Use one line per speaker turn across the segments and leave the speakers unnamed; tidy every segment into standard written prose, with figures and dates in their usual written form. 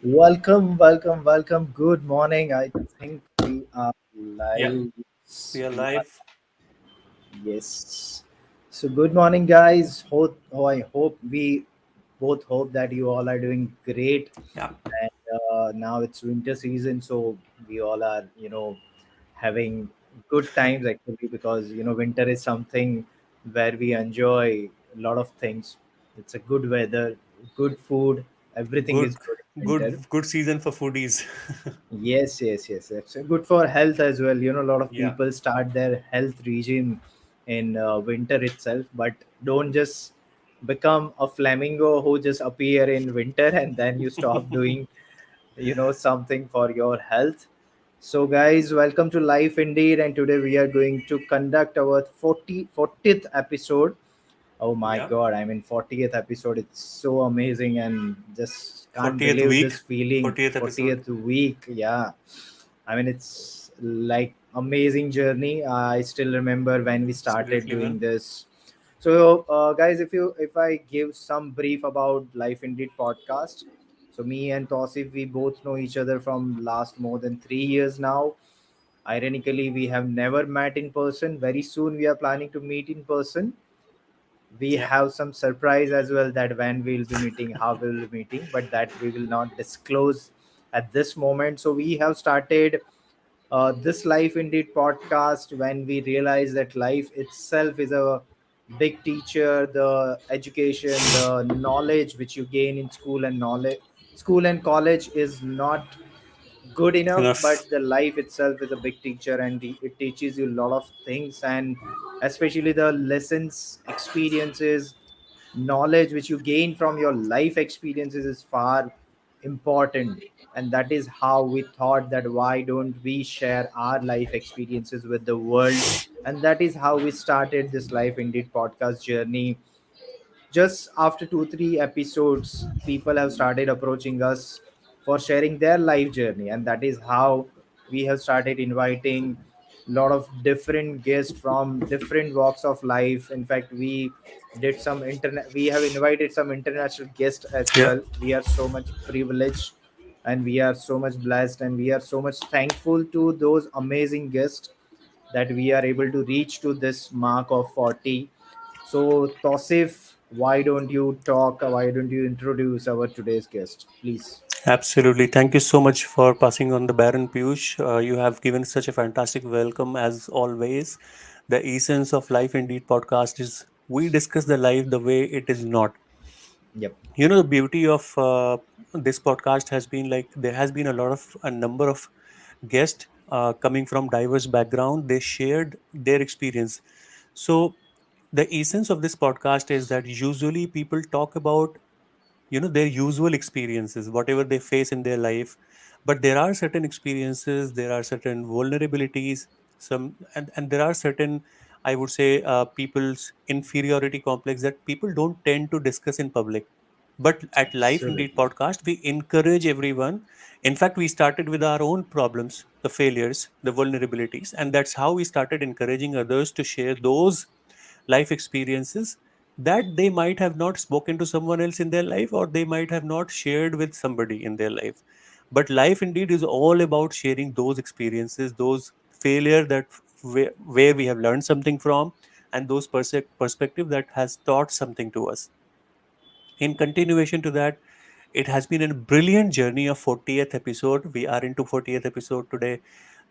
Welcome, welcome, welcome. Good morning. I think we are
Yeah,
live.
we are
Live.
live.
Yes. So, good morning, guys. I hope we both hope that you all are doing great.
Yeah,
And now it's winter season, so we all are, having good times actually because winter is something where we enjoy a lot of things. It's a good weather, good food. Everything
good,
is good in winter.
good season for foodies.
Yes, yes, yes. It's good for health as well. A lot of
Yeah,
people start their health regime in winter itself, but don't just become a flamingo who just appear in winter and then you stop doing, something for your health. So, guys, welcome to Life Indeed, and today we are going to conduct our 40th episode. Oh my
yeah.
god, I mean 40th episode, it's so amazing and just can't
40th
believe
week,
this feeling.
40th episode.
40th week, yeah. I mean it's like amazing journey. I still remember when we started
Absolutely,
doing
man.
this. So guys, if I give some brief about Life Indeed podcast. So me and Tosif, we both know each other from last more than 3 years now. Ironically, we have never met in person. Very soon we are planning to meet in person. We
Yeah,
have some surprise as well, that when we'll be meeting, how we'll be meeting, but that we will not disclose at this moment. So we have started this Life Indeed podcast when we realize that life itself is a big teacher. The education, the knowledge which you gain in school and college is not good enough,
enough.
but the life itself is a big teacher, and it teaches you a lot of things, and especially the lessons, experiences, knowledge which you gain from your life experiences is far important. And that is how we thought that why don't we share our life experiences with the world. And that is how we started this Life Indeed podcast journey. Just after 2 3 episodes, people have started approaching us for sharing their life journey, and that is how we have started inviting a lot of different guests from different walks of life. In fact, we have invited some international guests as
Yeah,
well. We are so much privileged, and we are so much blessed, and we are so much thankful to those amazing guests that we are able to reach to this mark of 40. So, Tosif, why don't you talk? Why don't you introduce our today's guest, please?
absolutely. Thank you so much for passing on the Baron Piyush. You have given such a fantastic welcome as always. The essence of Life Indeed podcast is we discuss the life the way it is not.
Yep,
The beauty of this podcast has been like there has been a number of guests coming from diverse background. They shared their experience. So the essence of this podcast is that usually people talk about their usual experiences, whatever they face in their life, but there are certain experiences, there are certain vulnerabilities, and there are certain, I would say, people's inferiority complex that people don't tend to discuss in public. But at Life Indeed
absolutely.
podcast, we encourage everyone. In fact, we started with our own problems, the failures, the vulnerabilities, and that's how we started encouraging others to share those life experiences that they might have not spoken to someone else in their life, or they might have not shared with somebody in their life. But Life Indeed is all about sharing those experiences, those failure where we have learned something from, and those perspective that has taught something to us. In continuation to that, it has been a brilliant journey of 40th episode. We are into 40th episode today.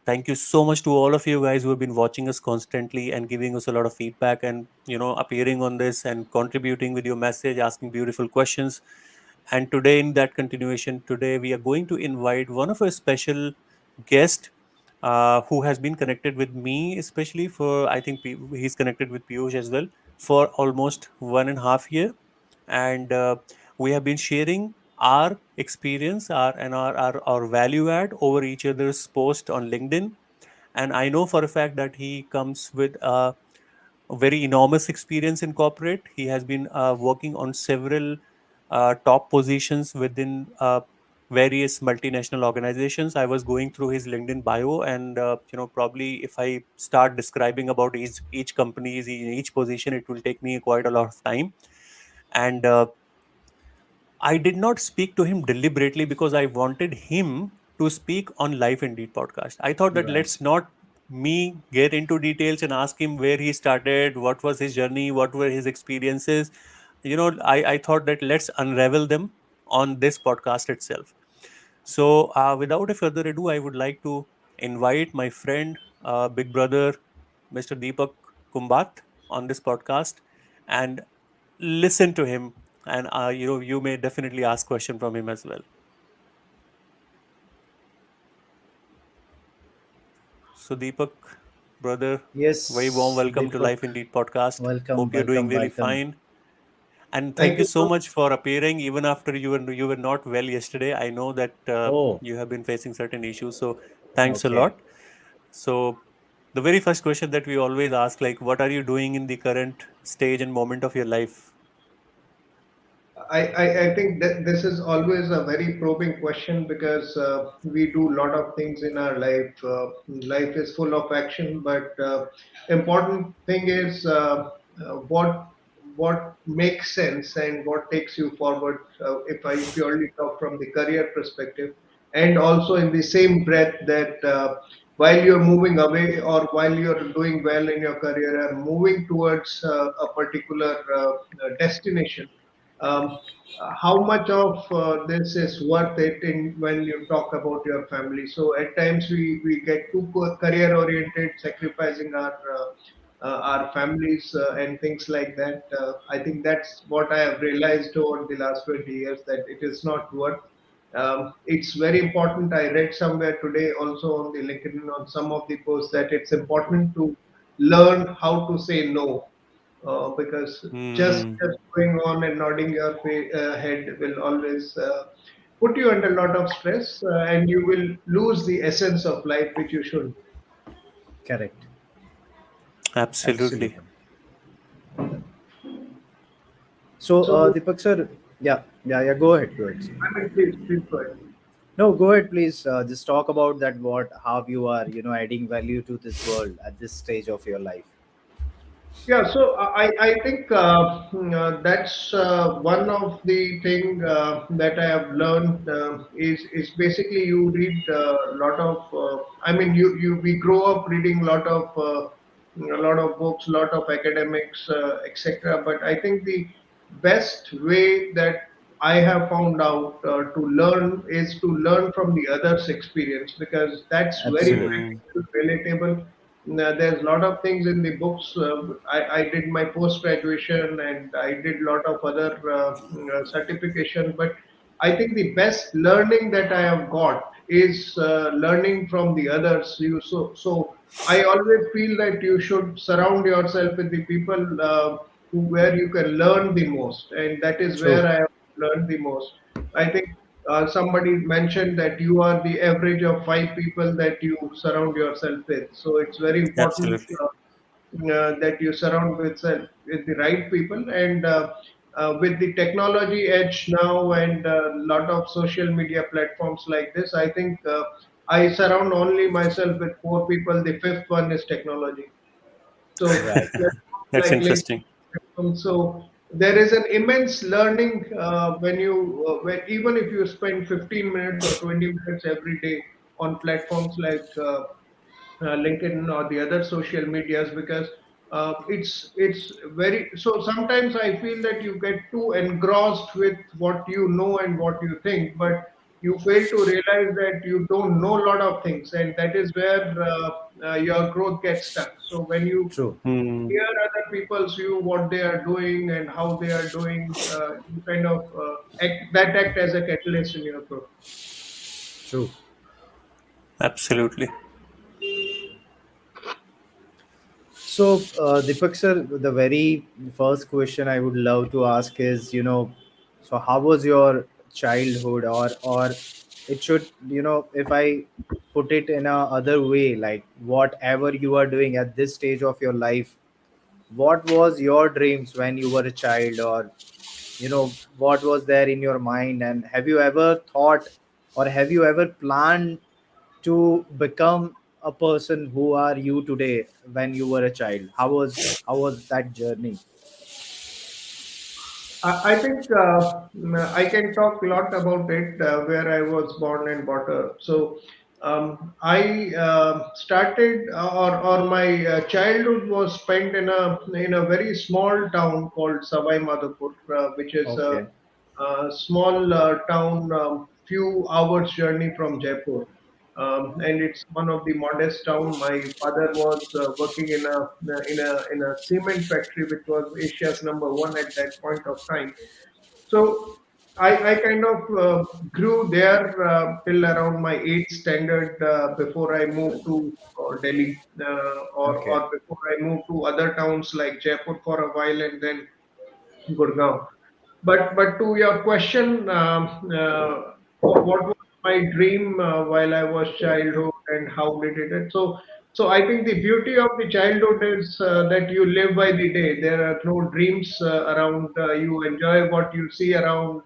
Thank you so much to all of you guys who have been watching us constantly and giving us a lot of feedback, and appearing on this and contributing with your message, asking beautiful questions. And today, in that continuation, today we are going to invite one of our special guest, who has been connected with me, especially for, I think, he's connected with Piyush as well, for almost 1.5 year. And we have been sharing our experience, our value add over each other's post on LinkedIn. And I know for a fact that he comes with a very enormous experience in corporate. He has been working on several top positions within various multinational organizations. I was going through his LinkedIn bio, and probably if I start describing about each company's each position, it will take me quite a lot of time. And I did not speak to him deliberately because I wanted him to speak on Life Indeed podcast. I thought that
Right.
let's not me get into details and ask him where he started, what was his journey, what were his experiences. I thought that let's unravel them on this podcast itself. So, without a further ado, I would like to invite my friend, big brother, Mr. Deepak Kumbat, on this podcast and listen to him. And you may definitely ask question from him as well. So, Deepak, brother, very warm
Yes,
welcome to
Deepak.
Life Indeed podcast.
Welcome,
Hope you're doing
welcome,
really
welcome.
fine. And thank
Thank
you
you
so
so
much for appearing even after you were not well yesterday. I know that
Oh,
you have been facing certain issues. So thanks a
okay.
lot. So the very first question that we always ask, like, what are you doing in the current stage and moment of your life?
I think that this is always a very probing question because we do a lot of things in our life. Life is full of action, but important thing is what makes sense and what takes you forward. If I purely talk from the career perspective, and also in the same breath that while you're moving away or while you're doing well in your career and moving towards a particular destination, um, how much of this is worth it in when you talk about your family? So at times we get too career oriented, sacrificing our families and things like that. I think that's what I have realized over the last 20 years, that it is not worth. It's very important. I read somewhere today also on the LinkedIn on some of the posts that it's important to learn how to say no, because just
Hmm.
going on and nodding your head will always put you under a lot of stress, and you will lose the essence of life which you should.
Correct.
Absolutely.
Absolutely. So,
So,
Deepak sir, yeah, yeah, yeah. Go ahead, go ahead. Sir.
I mean, please go ahead.
No, go ahead, please. Just talk about that. What, how you are, adding value to this world at this stage of your life.
Yeah, so I think that's one of the thing that I have learned is basically you read a lot of I mean you we grow up reading a lot of books, lot of academics, etc. But I think the best way that I have found out to learn is to learn from the others' experience, because that's very
Absolutely.
Hmm.
practical, relatable. There's a lot of things in the books. I did my post graduation and I did a lot of other certification, but I think the best learning that I have got is learning from the others. So I always feel that you should surround yourself with the people where you can learn the most, and that is
True.
where I have learned the most. I think somebody mentioned that you are the average of five people that you surround yourself with. So it's very important
Absolutely.
that you surround with the right people. And with the technology edge now and a lot of social media platforms like this, I think I surround only myself with four people. The fifth one is technology. So
Right.
platforms
That's
like
interesting.
LinkedIn. So there is an immense learning when even if you spend 15 minutes or 20 minutes every day on platforms like LinkedIn or the other social medias, because it's very, so sometimes I feel that you get too engrossed with what you know and what you think, but you fail to realize that you don't know a lot of things, and that is where your growth gets stuck. So when you
True.
Hmm.
hear other people's view, what they are doing and how they are doing, you kind of act as a catalyst in your growth.
True.
Absolutely.
So, Deepak sir, the very first question I would love to ask is, so how was your childhood, or it should, if I put it in a other way, like whatever you are doing at this stage of your life, what was your dreams when you were a child, or what was there in your mind, and have you ever thought, or have you ever planned to become a person who are you today when you were a child? How was that journey?
I think I can talk a lot about it where I was born and brought up. So I started or my childhood was spent in a very small town called Savai Madhopur, which is
Okay.
a small town, few hours journey from Jaipur. And it's one of the modest town. My father was working in a cement factory, which was Asia's number one at that point of time. So I kind of grew there till around my eighth standard before I moved to Delhi, or
Okay.
before I moved to other towns like Jaipur for a while and then Gurgaon. But to your question, what was my dream while I was childhood and how did it? So I think the beauty of the childhood is that you live by the day. There are no dreams around. You enjoy what you see around.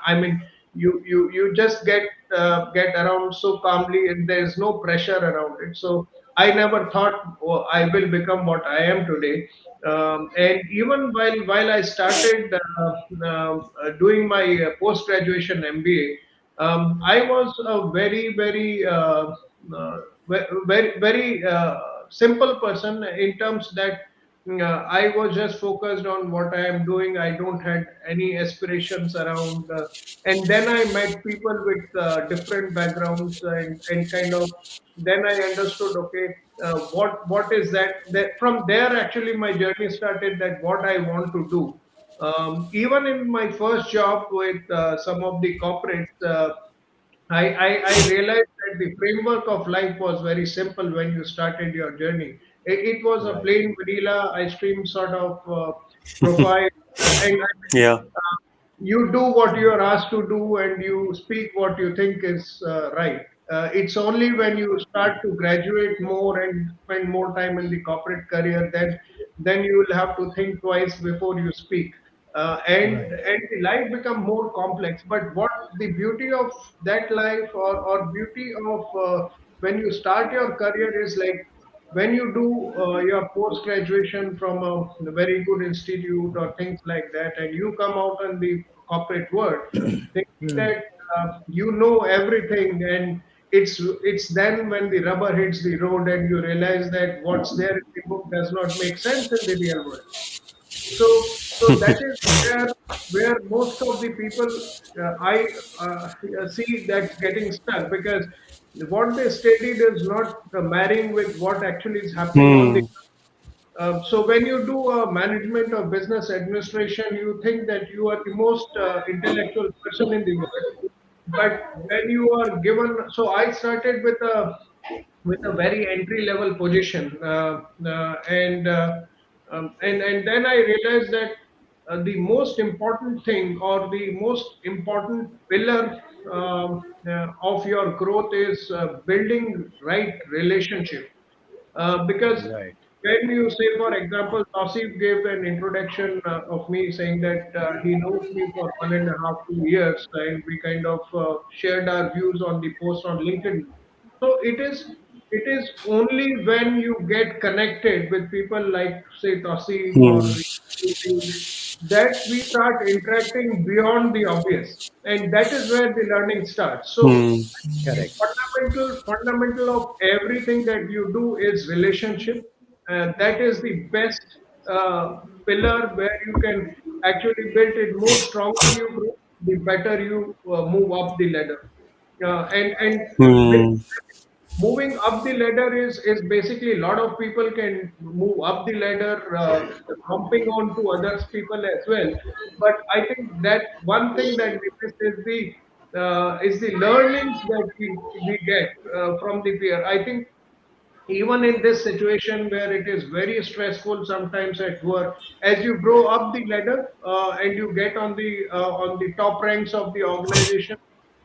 I mean, you just get around so calmly, and there is no pressure around it. So I never thought, oh, I will become what I am today. And even while I started doing my post graduation MBA, I was a very simple person in terms that I was just focused on what I am doing. I don't had any aspirations around. And then I met people with different backgrounds and kind of then I understood, okay, what is that from there actually my journey started, that what I want to do. Even in my first job with some of the corporates, I realized that the framework of life was very simple when you started your journey. It was a
Right.
plain vanilla ice cream sort of profile, and
Yeah.
you do what you are asked to do and you speak what you think is right. It's only when you start to graduate more and spend more time in the corporate career, then you will have to think twice before you speak. And the life become more complex. But what the beauty of that life, or beauty of when you start your career, is like when you do your post graduation from a very good institute or things like that, and you come out in the corporate world thinking that you know everything, and it's then when the rubber hits the road and you realize that what's there in the book does not make sense in the real world. So that is where most of the people I see that's getting stuck, because what they studied is not marrying with what actually is happening on the.
Hmm.
So when you do a management or business administration, you think that you are the most intellectual person in the world. But when you are given, so I started with a very entry level position, and then I realized that the most important thing, or the most important pillar of your growth, is building right relationship. Because
Right.
when you say, for example, Tausif gave an introduction of me saying that he knows me for 1.5, 2 years, and we kind of shared our views on the post on LinkedIn. So it is only when you get connected with people like, say, Tausif
Hmm.
or that we start interacting beyond the obvious, and that is where the learning starts. So
Hmm.
Correct.
fundamental of everything that you do is relationship, and that is the best pillar where you can actually build it. More stronger you grow, the better you move up the ladder. And with
Hmm.
moving up the ladder is basically, a lot of people can move up the ladder, humping on to others people as well. But I think that one thing that we miss is the learnings that we get from the peer. I think even in this situation where it is very stressful sometimes at work, as you grow up the ladder and you get on the top ranks of the organization,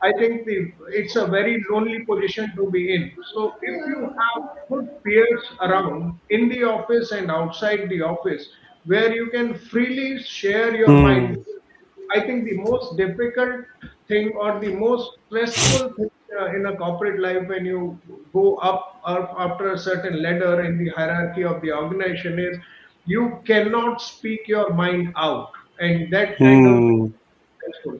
I think it's a very lonely position to be in. So if you have good peers around in the office and outside the office, where you can freely share your mind,
Hmm.
I think the most difficult thing, or the most stressful thing in a corporate life when you go up after a certain ladder in the hierarchy of the organization, is you cannot speak your mind out. and that kind of
Hmm.
successful.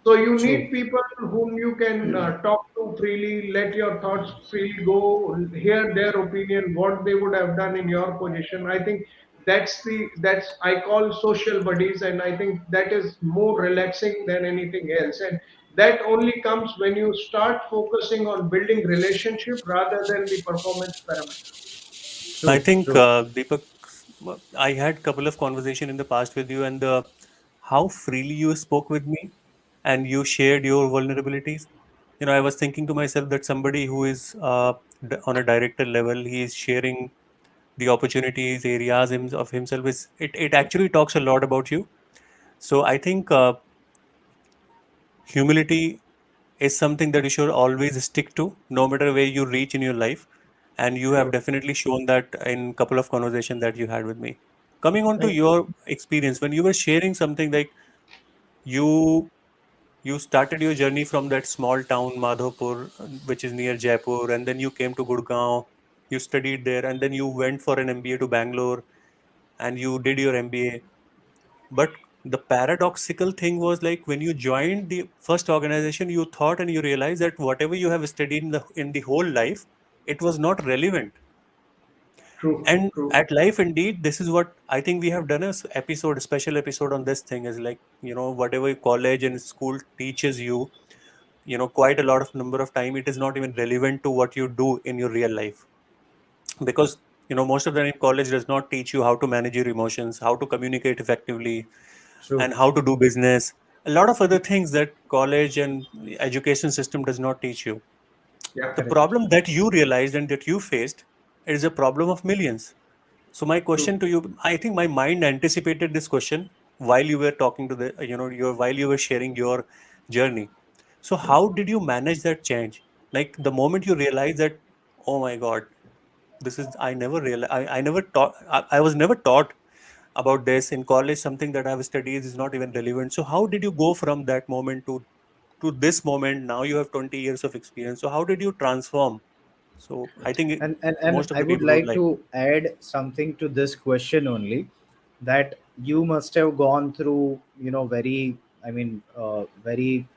So you
True.
need people whom you can talk to freely, let your thoughts freely go, hear their opinion, what they would have done in your position. I think that's I call social buddies, and I think that is more relaxing than anything else. And that only comes when you start focusing on building relationship rather than the performance parameter.
I
True.
think,
True.
Deepak, I had couple of conversation in the past with you, and how freely you spoke with me, and you shared your vulnerabilities. I was thinking to myself that somebody who is on a director level, he is sharing the opportunities, areas of himself. It actually talks a lot about you. So I think humility is something that you should always stick to, no matter where you reach in your life. And you have
Sure.
definitely shown that in couple of conversations that you had with me. Coming on to
Like,
your experience, when you were sharing something like you you started your journey from that small town Madhopur, which is near Jaipur, and then you came to Gurgaon. You studied there, and then you went for an MBA to Bangalore, and you did your MBA. But the paradoxical thing was like when you joined the first organization, you thought and you realized that whatever you have studied in the whole life, it was not relevant.
True.
And
True.
at Life Indeed, this is what I think we have done a episode, special episode on this thing is like, whatever college and school teaches you, quite a lot of number of time, it is not even relevant to what you do in your real life. Because, most of the time college does not teach you how to manage your emotions, how to communicate effectively,
true.
and how to do business. A lot of other things that college and education system does not teach you.
Yeah.
The
Correct.
problem that you realized and that you faced is a problem of millions. So my
True.
question to you, I think my mind anticipated this question while you were talking to while you were sharing your journey. So how did you manage that change? Like the moment you realize that, oh my God, this is I never realized I never taught I was never taught about this in college. Something that I've studied is not even relevant. So how did you go from that moment to this moment? Now you have 20 years of experience. So how did you transform? So I think
And
most of
I
the
would
people would
like
like.
to add something to this question only, that you must have gone through, very, I mean, very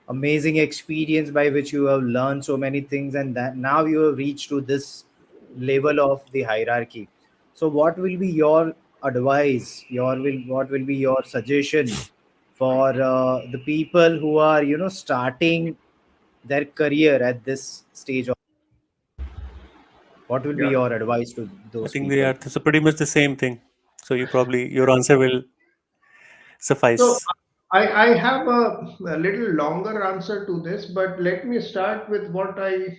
amazing experience by which you have learned so many things, and that now you have reached to this level of the hierarchy. So what will be your advice, what will be your suggestion for the people who are, starting their career at this stage of, what will be
Yeah.
your advice to
I
those
think they
people?
are so pretty much the same thing. So your answer will
So
suffice.
I have a little longer answer to this, but let me start with what I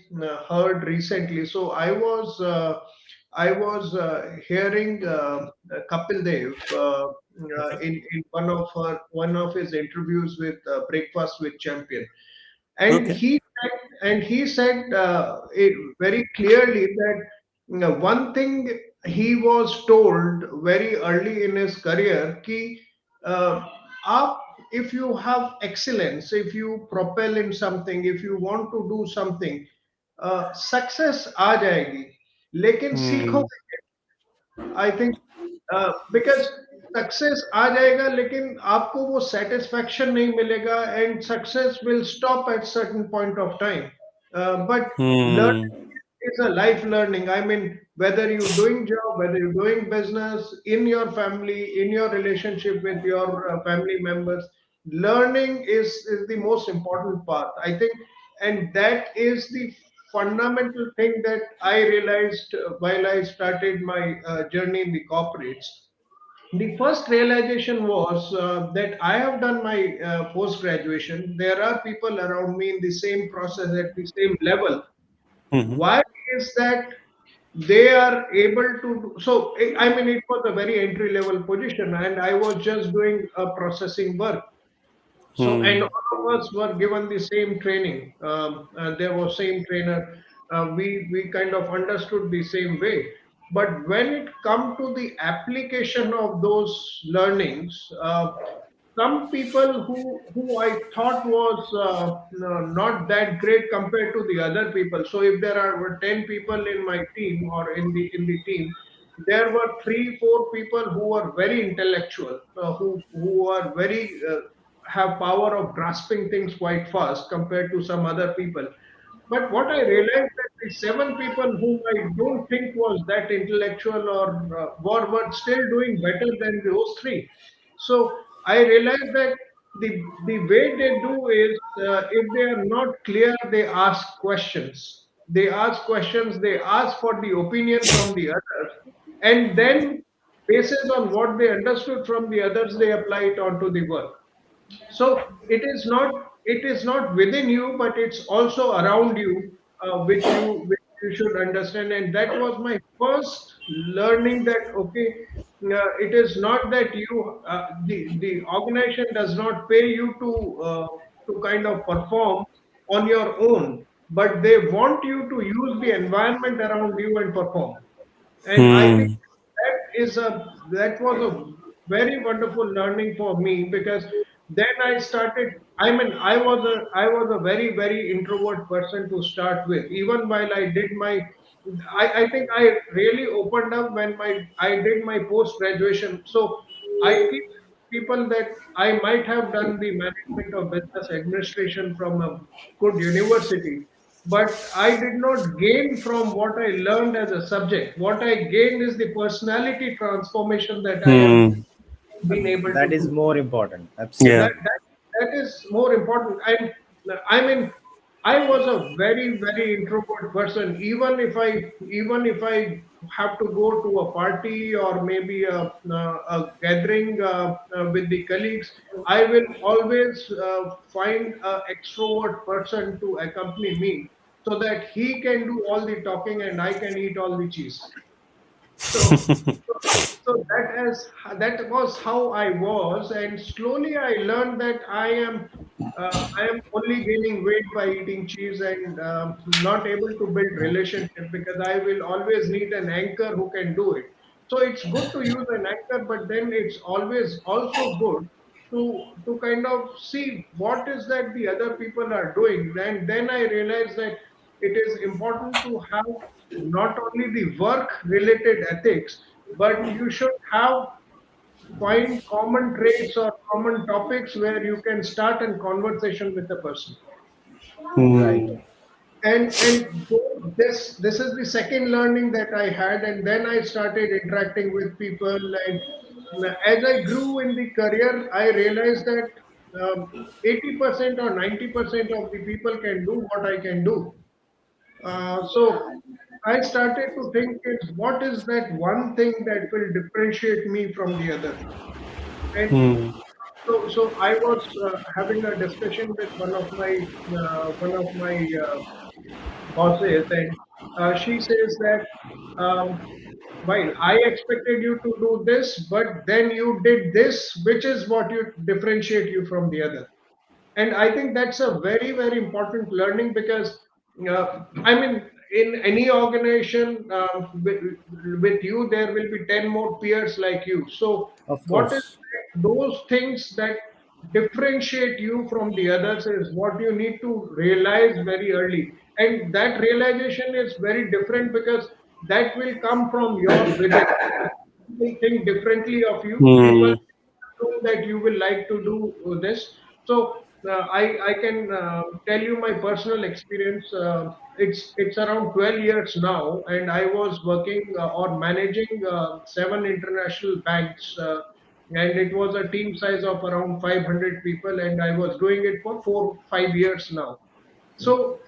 heard recently. So I was hearing Kapil Dev
Okay.
in one of his interviews with Breakfast with Champion, and
Okay.
he said it very clearly that one thing he was told very early in his career कि uh, आप if you have excellence, if you propel in something, if you want to do something, success आ जाएगी लेकिन
Hmm.
सीखोगे I think because success आ जाएगा लेकिन आपको वो सेटिस्फैक्शन नहीं मिलेगा and success will stop at certain point of time but
Hmm.
learning is a life learning. I mean, whether you're doing job, whether you're doing business, in your family, in your relationship with your family members, learning is the most important part, I think. And that is the fundamental thing that I realized while I started my journey in the corporates. The first realization was that I have done my post graduation. There are people around me in the same process at the same level.
Hmm.
Why is that they are able to do, so I mean it was a very entry level position and I was just doing a processing work. So, and
Hmm.
all of us were given the same training. And there was same trainer. We kind of understood the same way. But when it come to the application of those learnings, some people who I thought was not that great compared to the other people. So if there are 10 people in my team or in the team, there were 3 4 people who were very intellectual, who are very have power of grasping things quite fast compared to some other people. But what I realized that the 7 people whom I don't think was that intellectual or were still doing better than those three. So I realized that the way they do is, if they are not clear, they ask questions. They ask questions. They ask for the opinion from the others, and then, basis on what they understood from the others, they apply it onto the work. So it is not within you, but it's also around you, which you should understand. And that was my first learning, that okay, it is not that the organization does not pay you to kind of perform on your own, but they want you to use the environment around you and perform. And I think
Hmm.
that was a very wonderful learning for me, because then I started. I mean, I was a very very introvert person to start with. Even while I did my, I think I really opened up when I did my post graduation. So I keep people that I might have done the management of business administration from a good university, but I did not gain from what I learned as a subject. What I gained is the personality transformation that I have
Hmm.
been able
That
to
is
do.
more important.
Yeah.
That
Absolutely.
that that is more important. And I mean, I was a very very introvert person. Even if I have to go to a party or maybe a gathering with the colleagues, I will always find an extrovert person to accompany me, so that he can do all the talking and I can eat all the cheese. So, so, so that was how I was, and slowly I learned that I am only gaining weight by eating cheese, and not able to build relationship, because I will always need an anchor who can do it. So it's good to use an anchor, but then it's always also good to kind of see what is that the other people are doing. Then I realized that it is important to have not only the work related ethics, but you should have find common traits or common topics where you can start a conversation with the person.
Right.
Hmm.
And this is the second learning that I had. And then I started interacting with people, and as I grew in the career, I realized that 80% or 90% of the people can do what I can do. So I started to think, is what is that one thing that will differentiate me from the other? And
Hmm.
so I was having a discussion with one of my bosses, and she says that, while I expected you to do this, but then you did this, which is what you differentiate you from the other. And I think that's a very very important learning, because I mean, in any organization, with you there will be 10 more peers like you. So
Of
what is
course.
those things that differentiate you from the others is what you need to realize very early. And that realization is very different, because that will come from your within. People think differently of you. People
Hmm.
know that you will like to do this. So I can tell you my personal experience. It's around 12 years now, and I was working or managing 7 international banks, and it was a team size of around 500 people, and I was doing it for 4 5 years now. So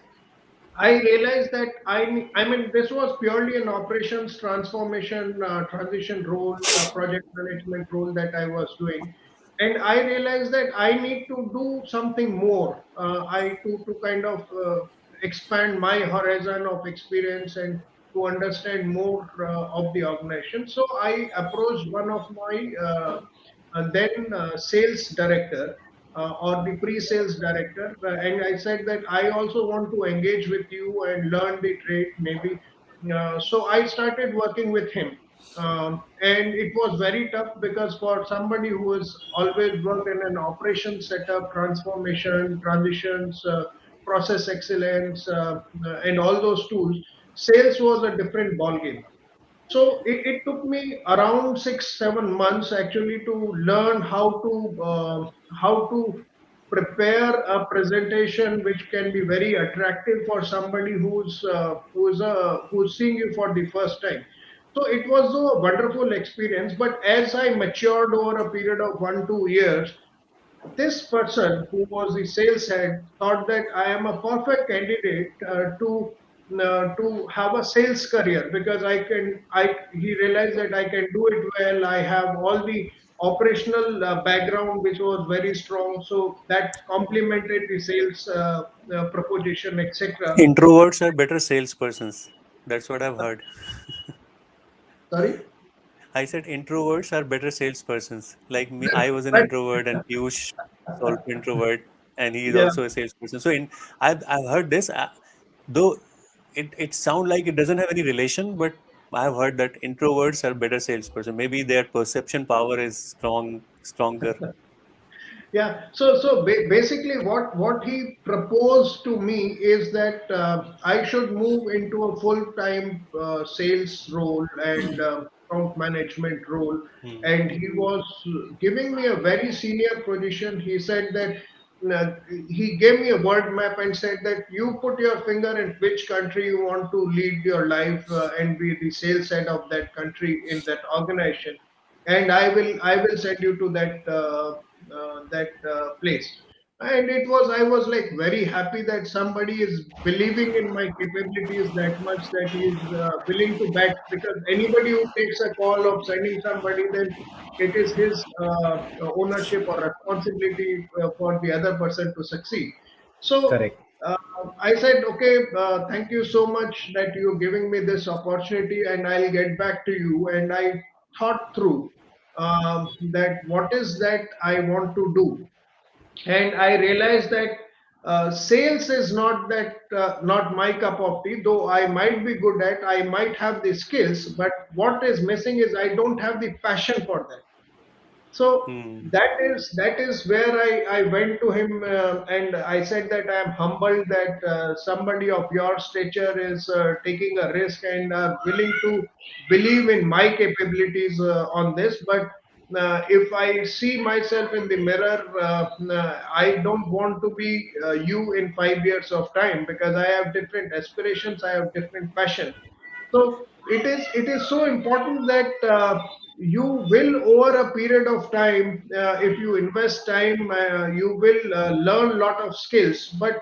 I realized that I mean, this was purely an operations transformation, transition role, project management role that I was doing, and I realized that I need to do something more. I to kind of expand my horizon of experience and to understand more of the organization. So I approached one of my then sales director, or the pre-sales director, and I said that I also want to engage with you and learn the trade maybe. So I started working with him, and it was very tough, because for somebody who has always worked in an operation setup, transformation, transitions, process excellence, and all those tools, sales was a different ball game. So it took me around 6 7 months actually to learn how to prepare a presentation which can be very attractive for somebody who's seeing you for the first time. So it was a wonderful experience. But as I matured over a period of 1 2 years, this person who was the sales head thought that I am a perfect candidate to have a sales career because he realized that I can do it well. I have all the operational background which was very strong, so that complemented the sales proposition, etc.
Introverts are better salespersons. That's what I've heard.
Sorry.
I said introverts are better salespersons. Like me, I was an
But
introvert, and Piyush is also introvert, and he is
yeah.
also a salesperson. So I've heard this, though it sounds like it doesn't have any relation, but I've heard that introverts are better salesperson. Maybe their perception power is stronger.
Yeah, basically, what he proposed to me is that I should move into a full-time sales role and account management role.
Hmm.
And he was giving me a very senior position. He said that he gave me a word map and said that you put your finger in which country you want to lead your life and be the sales head of that country in that organization, and I will send you to that place. And I was like very happy that somebody is believing in my capabilities that much that he is willing to bet, because anybody who takes a call of sending somebody, then it is his ownership or responsibility for the other person to succeed. So
Correct.
uh, I said, okay, thank you so much that you're giving me this opportunity, and I'll get back to you. And I thought through that what is that I want to do, and I realized that sales is not my cup of tea. Though I might be good at, I might have the skills, but what is missing is I don't have the passion for that. So
Hmm.
that is where I went to him, and I said that I am humbled that somebody of your stature is taking a risk and willing to believe in my capabilities on this. But if I see myself in the mirror, I don't want to be you in 5 years of time, because I have different aspirations, I have different passion. So it is so important that you will, over a period of time, if you invest time, you will learn a lot of skills. But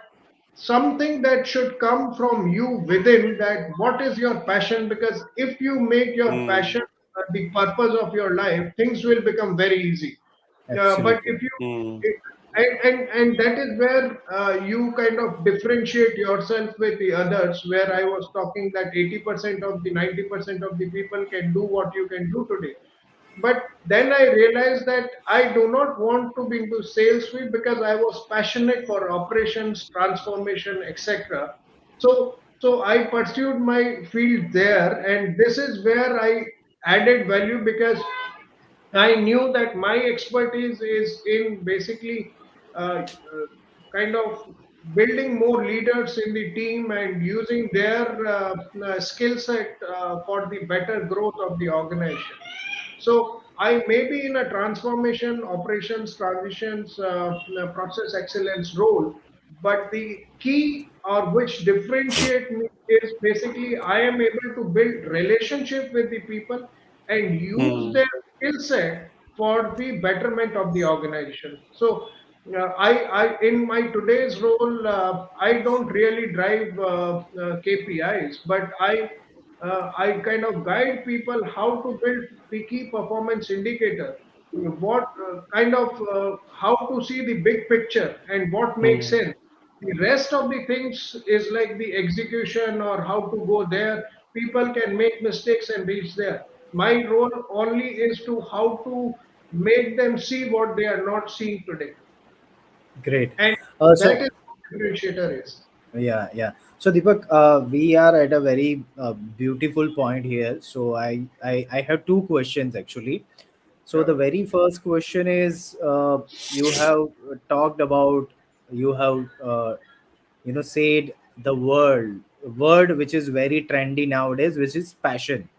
something that should come from you within, that what is your passion, because if you make your
Hmm.
passion the purpose of your life, things will become very easy. But
Absolutely.
if you
Hmm.
it- and that is where you kind of differentiate yourself with the others, where I was talking that 80% of the 90% of the people can do what you can do today. But then I realized that I do not want to be into sales field, because I was passionate for operations, transformation, etc. So I pursued my field there, and this is where I added value, because I knew that my expertise is in basically kind of building more leaders in the team and using their skill set for the better growth of the organization. So I may be in a transformation, operations, transitions, process excellence role, but the key or which differentiate me is basically I am able to build relationship with the people and use
Hmm.
their skill set for the betterment of the organization. So I in my today's role, I don't really drive KPIs, but I kind of guide people how to build the key performance indicator, what kind of how to see the big picture and what makes
Hmm.
sense. The rest of the things is like the execution or how to go there. People can make mistakes and reach there. My role only is to how to make them see what they are not seeing today,
Great.
and that
So
is what differentiator is.
yeah, yeah. So Deepak, we are at a very beautiful point here. So I have two questions actually. So
Yeah.
the very first question is, you have talked about, you have said the word which is very trendy nowadays, which is passion.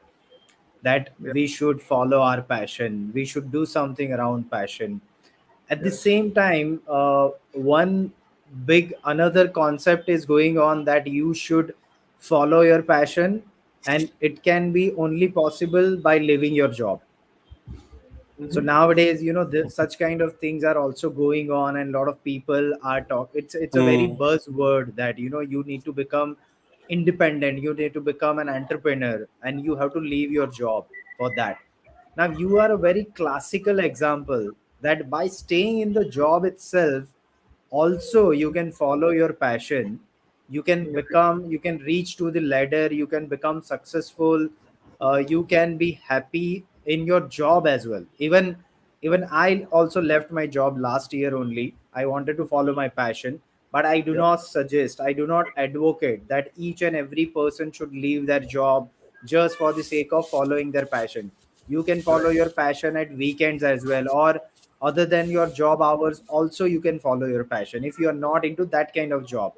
that
yeah,
we should follow our passion, we should do something around passion. At the
yes,
same time, one big another concept is going on that you should follow your passion, and it can be only possible by leaving your job. So
hmm,
nowadays, such kind of things are also going on, and a lot of people are talk. It's a very
Hmm.
buzzword that you need to become independent, you need to become an entrepreneur, and you have to leave your job for that. Now you are a very classical example that by staying in the job itself, also you can follow your passion, you can reach to the ladder, you can become successful, you can be happy in your job as well. Even I also left my job last year only. I wanted to follow my passion, but I do
yeah,
not suggest, I do not advocate that each and every person should leave their job just for the sake of following their passion. You can follow
right,
your passion at weekends as well, or other than your job hours also you can follow your passion if you are not into that kind of job.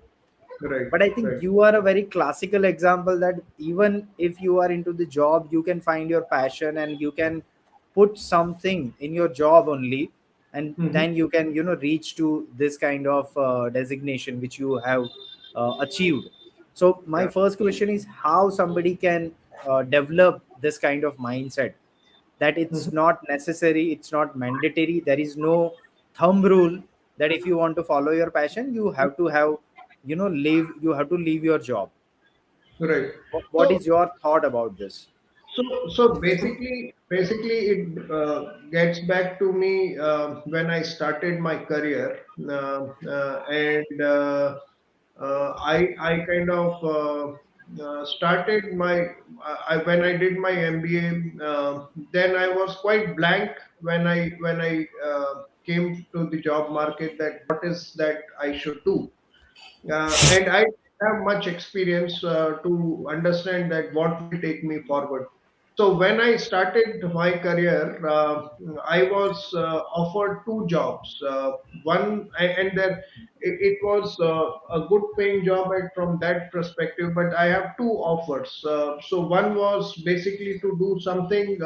right,
But I think
right,
you are a very classical example that even if you are into the job, you can find your passion and you can put something in your job only, and
hmm,
then you can reach to this kind of designation which you have achieved. So my
yeah,
first question is how somebody can develop this kind of mindset, that it's
hmm,
not necessary, it's not mandatory, there is no thumb rule that if you want to follow your passion you have to have leave you have to leave your job.
right.
What
So
is your thought about this?
So basically, it gets back to me when I started my career, and I kind of started when I did my MBA. Then I was quite blank when I came to the job market, that what is that I should do, and I have much experience to understand that what will take me forward. So when I started my career, I was offered two jobs. And then it was a good paying job from that perspective. But I have two offers. So one was basically to do something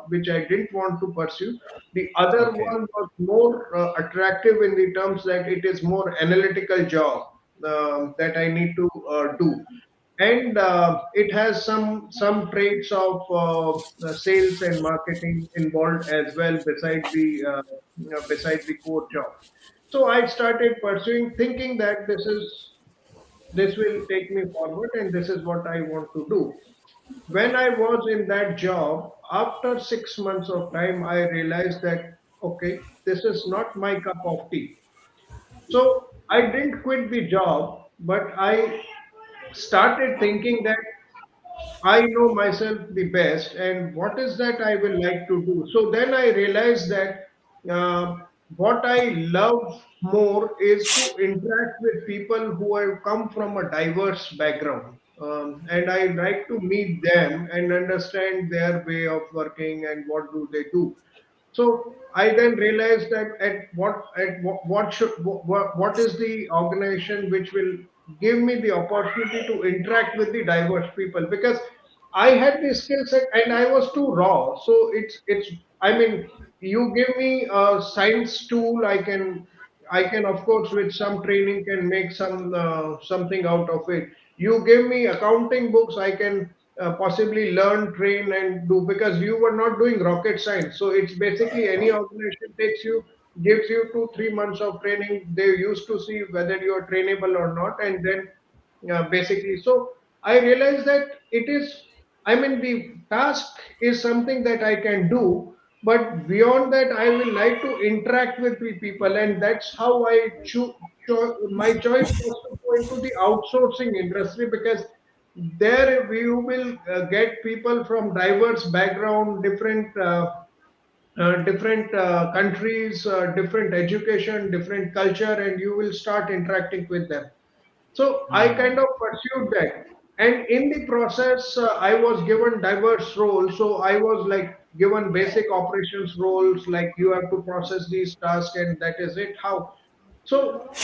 which I didn't want to pursue. The other
Okay.
one was more attractive in the terms that it is more analytical job that I need to do, and it has some traits of sales and marketing involved as well beside the core job. So I started pursuing, thinking that this will take me forward and this is what I want to do. When I was in that job, after 6 months of time, I realized that okay, this is not my cup of tea. So I didn't quit the job, but I started thinking that I know myself the best, and what is that I will like to do. So then I realized that what I love more is to interact with people who have come from a diverse background. And I like to meet them and understand their way of working and what do they do. So I then realized that what should what is the organization which will give me the opportunity to interact with the diverse people, because I had the skill set and I was too raw. So it's I mean, you give me a science tool, I can of course with some training can make something out of it. You give me accounting books, I can possibly learn, train, and do, because you were not doing rocket science. So it's basically any organization takes you, gives you 2 3 months of training. They used to see whether you are trainable or not, and then basically. So I realized that it is. I mean, the task is something that I can do, but beyond that, I will like to interact with the people, and that's how I choose. My choice was to go into the outsourcing industry, because there you will get people from diverse background, different countries, different education, different culture, and you will start interacting with them. So I kind
Hmm.
of pursued that, and in the process, I was given diverse roles. So I was like given basic operations roles, like you have to process these tasks, and that is it. How? So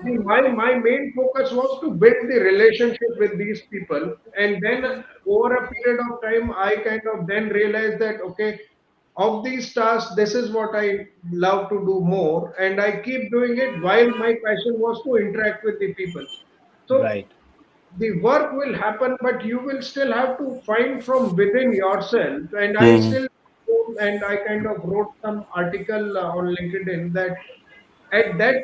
My main focus was to build the relationship with these people, and then over a period of time, I kind of then realized that okay, of these tasks, this is what I love to do more, and I keep doing it while my passion was to interact with the people. So
Right.
the work will happen, but you will still have to find from within yourself. And I
Hmm.
still, and I kind of wrote some article on LinkedIn that at that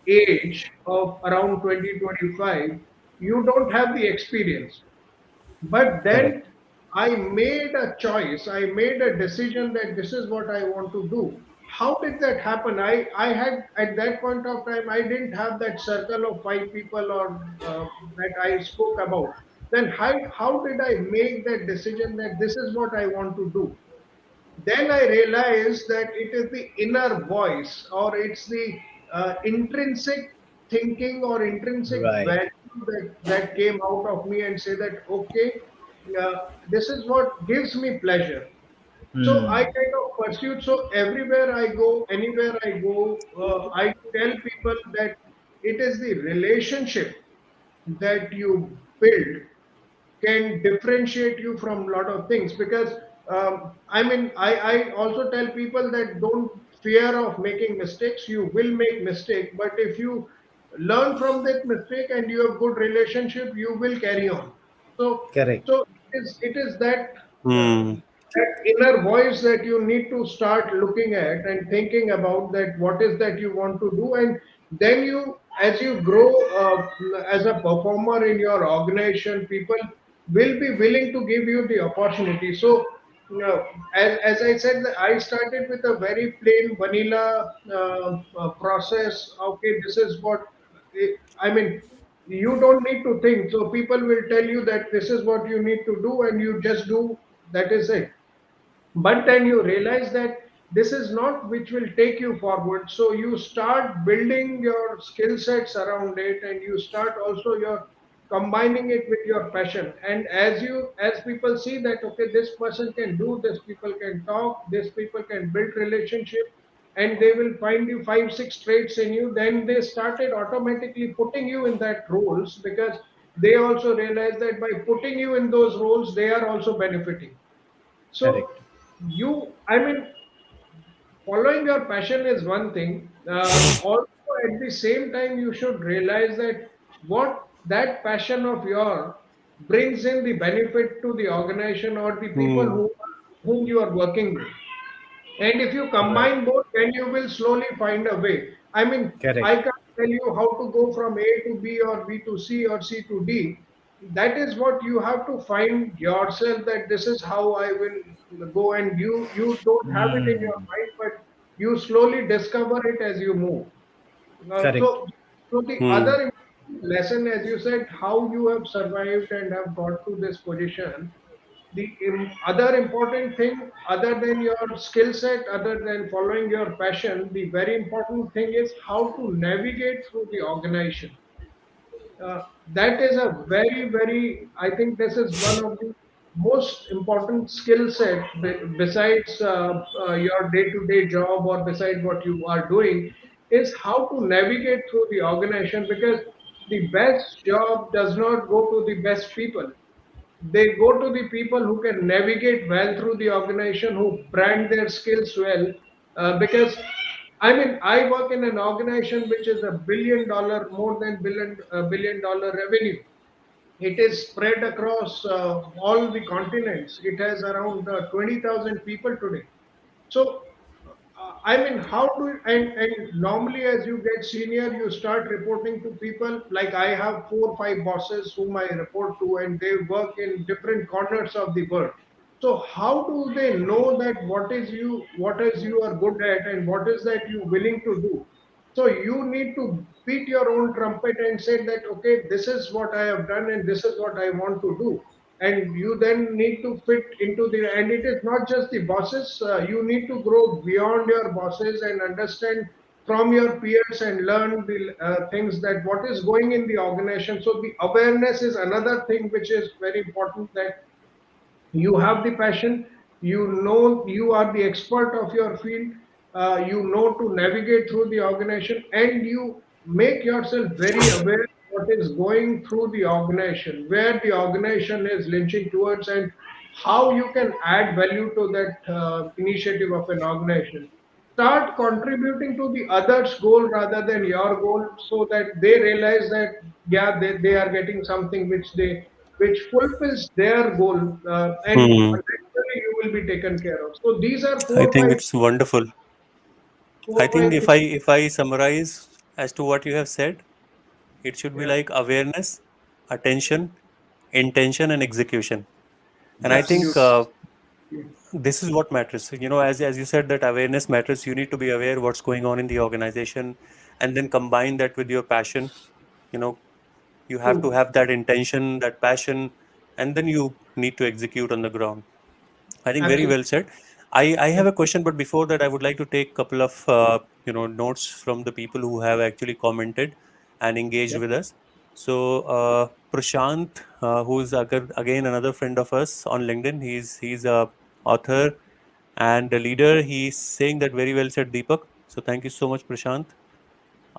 age of around 2025, you don't have the experience. But
Correct.
then I made a choice, I made a decision that this is what I want to do. How did that happen? I had at that point of time, I didn't have that circle of five people or that I spoke about. Then how did I make that decision that this is what I want to do? Then I realized that it is the inner voice or it's the intrinsic thinking or intrinsic
Right.
value that came out of me and say that, okay, uh, this is what gives me pleasure. So I
Hmm.
kind of pursued. So everywhere I go, anywhere I go, I tell people that it is the relationship that you build can differentiate you from a lot of things because I also tell people that don't fear of making mistakes. You will make mistake, but if you learn from that mistake and you have good relationship, you will carry on. So
Correct.
it is that uh,
Hmm.
that inner voice that you need to start looking at and thinking about that what is that you want to do, and then you as you grow as a performer in your organization, people will be willing to give you the opportunity. So as I said, I started with a very plain vanilla process. Okay, this is what I mean, you don't need to think. So people will tell you that this is what you need to do, and you just do. That is it. But then you realize that this is not which will take you forward, so you start building your skill sets around it, and you start also your combining it with your passion. And as people see that okay, this person can do this, people can talk, this people can build relationship, and they will find you five six traits in you, then they started automatically putting you in that roles, because they also realize that by putting you in those roles they are also benefiting. So
Correct.
I mean, following your passion is one thing. Also, at the same time, you should realize that what that passion of your brings in the benefit to the organization or the people
Hmm.
whom you are working with. And if you
Right.
combine both, then you will slowly find a way. I mean, I
Correct.
can't tell you how to go from A to B or B to C or C to D. That is what you have to find yourself, that this is how I will go, and you don't have it in your
Hmm.
mind, but you slowly discover it as you move. Uh,
Correct.
so, so the
Hmm.
other lesson, as you said, how you have survived and have got to this position, the other important thing, other than your skill set, other than following your passion, the very important thing is how to navigate through the organization. That is a very, I think this is one of the most important skill set besides your day-to-day job or besides what you are doing, is how to navigate through the organization, because the best job does not go to the best people. They go to the people who can navigate well through the organization, who brand their skills well. Because I mean, I work in an organization which is $1 billion, more than billion dollar revenue. It is spread across all the continents. It has around 20,000 people today. So, I mean, how do and normally as you get senior, you start reporting to people. Like I have 4 or 5 bosses whom I report to, and they work in different corners of the world. So how do they know that what is you are good at, and what is that you willing to do? So you need to beat your own trumpet and say that, okay, this is what I have done and this is what I want to do. And you then need to fit into and it is not just the bosses, you need to grow beyond your bosses and understand from your peers and learn the things that what is going in the organization. So the awareness is another thing which is very important, that you have the passion, you know you are the expert of your field, you know to navigate through the organization, and you make yourself very aware what is going through the organization, where the organization is lynching towards, and how you can add value to that initiative of an organization. Start contributing to the others' goal rather than your goal, so that they realize that yeah, they are getting something which fulfills their goal, and
Hmm.
naturally you will be taken care of. So these are
I
four
think
five
it's wonderful. I
four
think
five
if
things.
I summarize as to what you have said, it should be
Yeah,
like awareness, attention, intention, and execution. And I think
absolutely.
this is what matters. As you said that awareness matters. You need to be aware what's going on in the organization, and then combine that with your passion. You know, you have to
True.
have that intention, that passion, and then you need to execute on the ground. I think very
Absolutely.
well said. I have a question, but before that, I would like to take a couple of notes from the people who have actually commented and engaged
Yep.
with us. So Prashant, who's again another friend of us on LinkedIn, he's a author and a leader. He's saying that very well said, Deepak. So thank you so much, Prashant.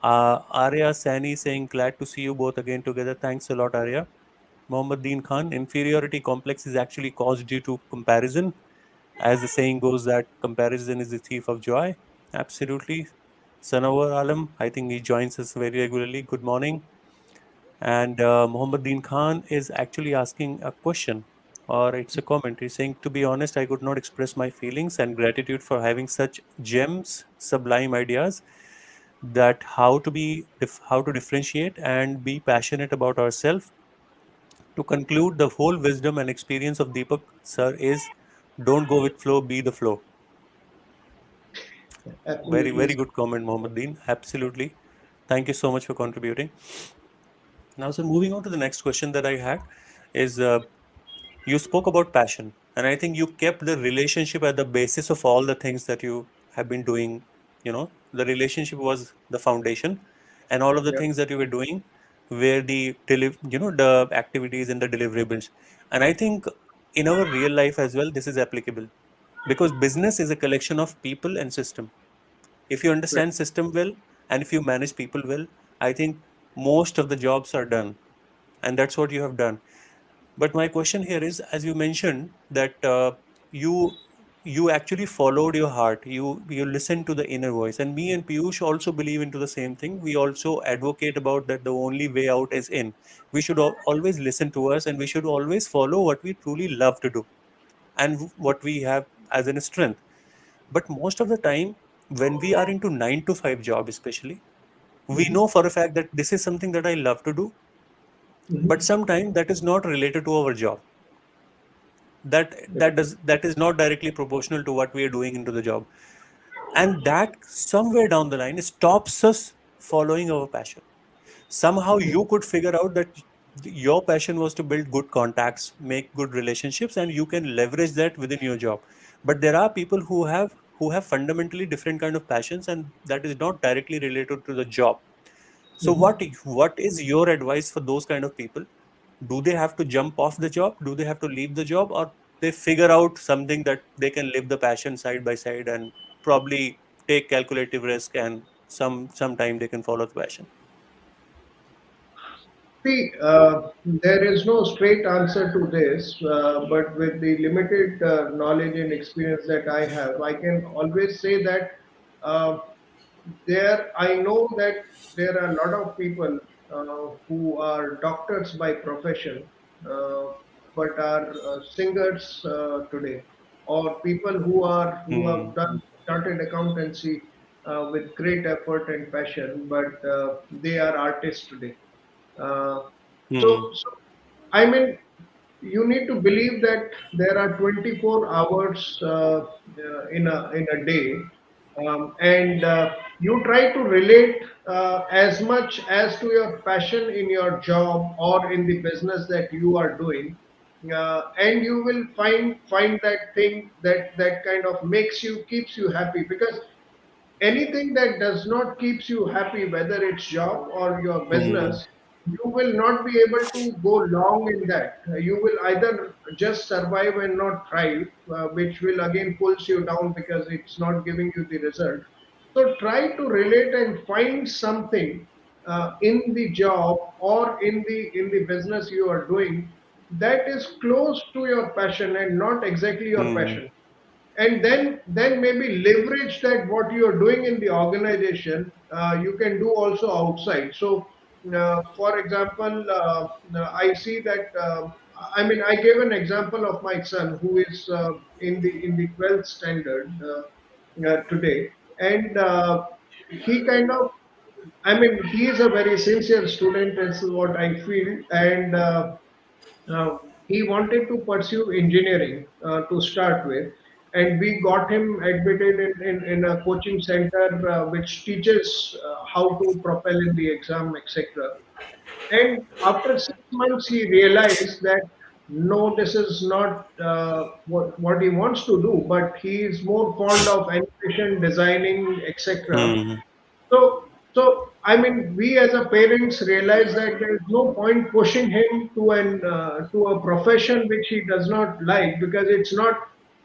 Arya Sani saying glad to see you both again together. Thanks a lot, Arya. Mohammad Deen Khan, inferiority complex is actually caused due to comparison, as the saying goes that comparison is the thief of joy. Absolutely. Sanawar Alam, I think he joins us very regularly. Good morning. And Muhammad Deen Khan is actually asking a question, or it's a comment. He's saying, to be honest, I could not express my feelings and gratitude for having such gems, sublime ideas that how to differentiate and be passionate about ourselves. To conclude, the whole wisdom and experience of Deepak sir is don't go with flow, be the flow. Very,
Absolutely.
very good comment, Mohammed Deen. Absolutely. Thank you so much for contributing. Now, so moving on to the next question that I had is you spoke about passion, and I think you kept the relationship at the basis of all the things that you have been doing. The relationship was the foundation, and all of the
Yeah.
things that you were doing were the activities and the deliverables. And I think in our real life as well, this is applicable because business is a collection of people and system. If you
Right.
understand system well and if you manage people well, I think most of the jobs are done, and that's what you have done. But my question here is, as you mentioned that you you actually followed your heart, you listened to the inner voice, and me and Piyush also believe into the same thing. We also advocate about that the only way out is in. We should always listen to us, and we should always follow what we truly love to do and what we have as a strength. But most of the time, when we are into 9 to 5 job especially, we
Mhm.
know for a fact that this is something that I love to do, but
Mhm.
sometimes that is not related to our job. That is not directly proportional to what we are doing into the job. And that somewhere down the line stops us following our passion. Somehow you could figure out that your passion was to build good contacts, make good relationships, and you can leverage that within your job. But there are people who have fundamentally different kind of passions, and that is not directly related to the job. So
Mhm.
what is your advice for those kind of people? Do they have to jump off the job? Do they have to leave the job, or they figure out something that they can live the passion side by side and probably take calculative risk, and sometime they can follow the passion?
See, there is no straight answer to this, but with the limited knowledge and experience that I have, I can always say that uh, I know that there are a lot of people who are doctors by profession, uh, but are singers today, or people who have
Hmm.
started accountancy with great effort and passion, but they are artists today. Uh,
Hmm.
so, I mean, you need to believe that there are 24 hours in a day, and you try to relate as much as to your passion in your job or in the business that you are doing, and you will find that thing that kind of makes you keeps you happy, because anything that does not keeps you happy, whether it's job or your
Hmm.
business, you will not be able to go long in that. You will either just survive and not thrive, which will again pulls you down because it's not giving you the result. So try to relate and find something in the job or in the business you are doing that is close to your passion and not exactly your
Hmm.
passion, and then maybe leverage that what you are doing in the organization you can do also outside. So for example, I see that I mean, I gave an example of my son who is in the 12th standard today, and he kind of, I mean, he is a very sincere student, is what I feel, and uh, he wanted to pursue engineering to start with, and we got him admitted in a coaching center which teaches how to propel in the exam, etc. And after 6 months, he realized that no, this is not what he wants to do, but he is more fond of animation, designing, etc.
Hmm.
So I mean, we as a parents realize that there is no point pushing him to a profession which he does not like, because it's not.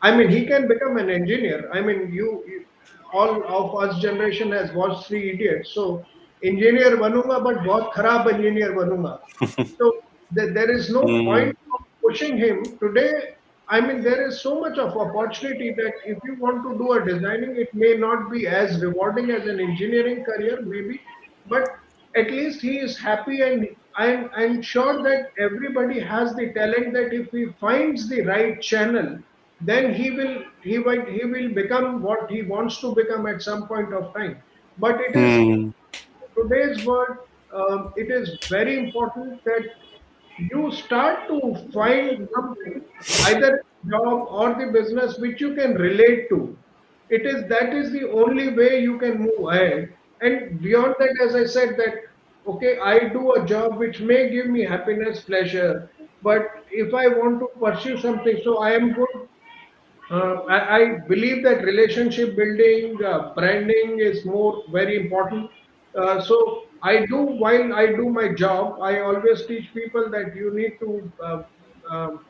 I mean, he can become an engineer. I mean, all of us generation has watched Three Idiots. So engineer बनूंगा, but बहुत खराब engineer बनूंगा. So there is no
Hmm.
point of pushing him today. I mean, there is so much of opportunity that if you want to do a designing, it may not be as rewarding as an engineering career, maybe, but at least he is happy, and I'm sure that everybody has the talent that if he finds the right channel, then he will become what he wants to become at some point of time. But it is
Hmm.
today's world, it is very important that you start to find something, either job or the business which you can relate to. It is that is the only way you can move ahead. And beyond that, as I said, that okay, I do a job which may give me happiness, pleasure, but if I want to pursue something, so I am good. I believe that relationship building, branding is more very important. So I do, while I do my job, I always teach people that you need to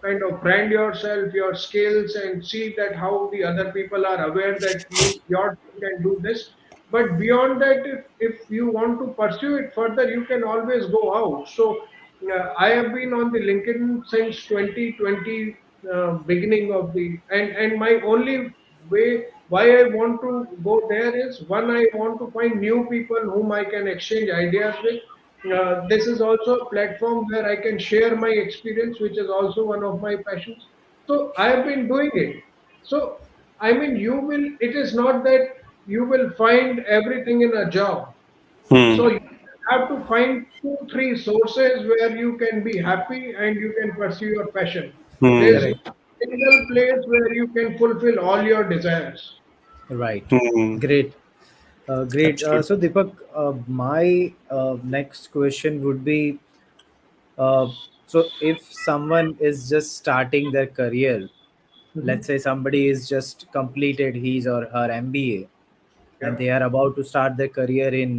kind of brand yourself, your skills, and see that how the other people are aware that your team can do this. But beyond that, if you want to pursue it further, you can always go out. So I have been on the LinkedIn since 2020, beginning of the, and my only way why I want to go there is, one, I want to find new people whom I can exchange ideas with. This is also a platform where I can share my experience, which is also one of my passions. So I have been doing it. So I mean, you will. It is not that you will find everything in a job.
Hmm.
So you have to find two, three sources where you can be happy and you can pursue your passion. There's
Hmm.
no
Correct.
single place where you can fulfill all your desires.
Right.
Hmm.
Great. Great.
Absolutely.
So Deepak, my next question would be, uh, so if someone is just starting their career, let's
Mhm.
say somebody is just completed his or her MBA, and
Yeah,
they are about to start their career in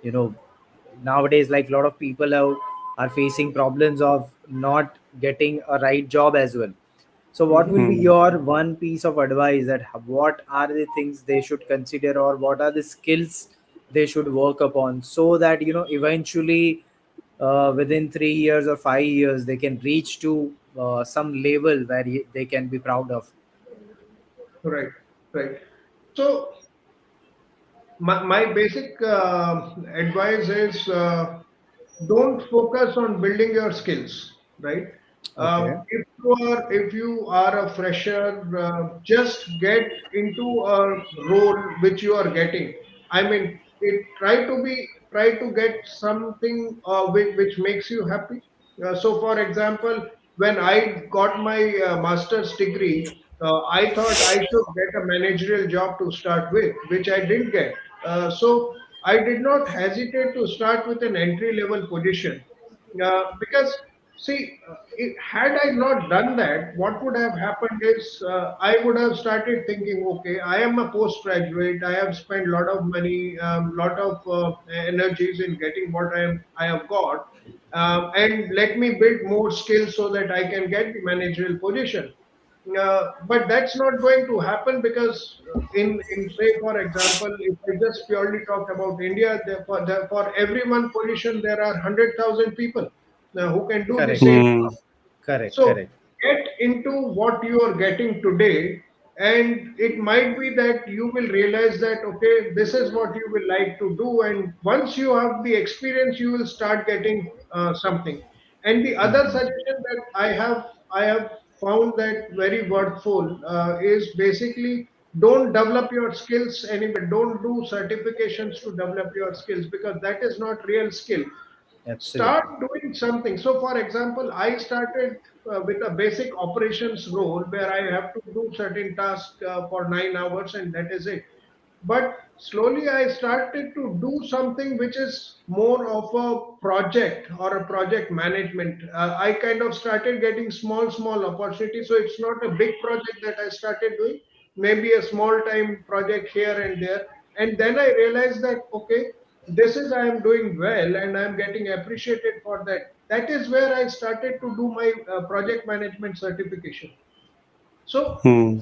you know, nowadays, like a lot of people are facing problems of not getting a right job as well. So what
mhm.
will be
Hmm.
your one piece of advice that what are the things they should consider, or what are the skills they should work upon, so that eventually, within 3 years or 5 years, they can reach to some level where they can be proud of.
Right, right. So my basic advice is, don't focus on building your skills, right?
Okay.
If you are a fresher, just get into a role which you are getting. I mean, try to get something which makes you happy. So, for example, when I got my master's degree, I thought I should get a managerial job to start with, which I didn't get. So I did not hesitate to start with an entry level position, because see, had I not done that, what would have happened is, I would have started thinking, okay, I am a postgraduate, I have spent a lot of money, lot of energies in getting what I have got, and let me build more skills so that I can get the managerial position. But that's not going to happen because in say for example, if I just purely talk about India, for every one position there are 100,000 people who can do the
Correct.
same.
Hmm.
Correct.
So
Correct.
get into what you are getting today, and it might be that you will realize that okay, this is what you will like to do, and once you have the experience, you will start getting something. And the other
Mhm.
suggestion that I have found that very worthful is basically don't develop your skills anywhere. Don't do certifications to develop your skills because that is not real skill. Start
Absolutely.
doing something. So for example, I started with a basic operations role where I have to do certain tasks for 9 hours and that is it. But slowly I started to do something which is more of a project or a project management. I kind of started getting small opportunities, so it's not a big project that I started doing, maybe a small time project here and there. And then I realized that okay, this is I am doing well and I am getting appreciated for that. That is where I started to do my project management certification. So
Hmm.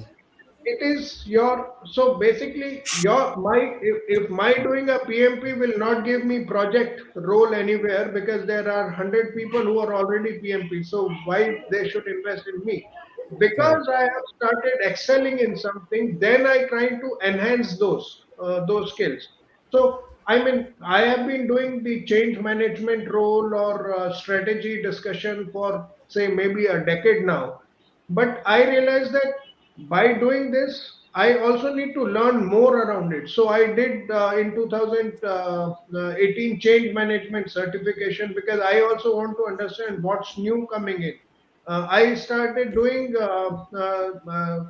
it is your, so basically your my if my doing a PMP will not give me project role anywhere because there are 100 people who are already PMP, so why they should invest in me?
Correct.
Because I have started excelling in something, then I try to enhance those skills. So I mean, I have been doing the change management role or strategy discussion for say maybe a decade now, but I realized that by doing this I also need to learn more around it. So I did in 2018 change management certification because I also want to understand what's new coming in. I started doing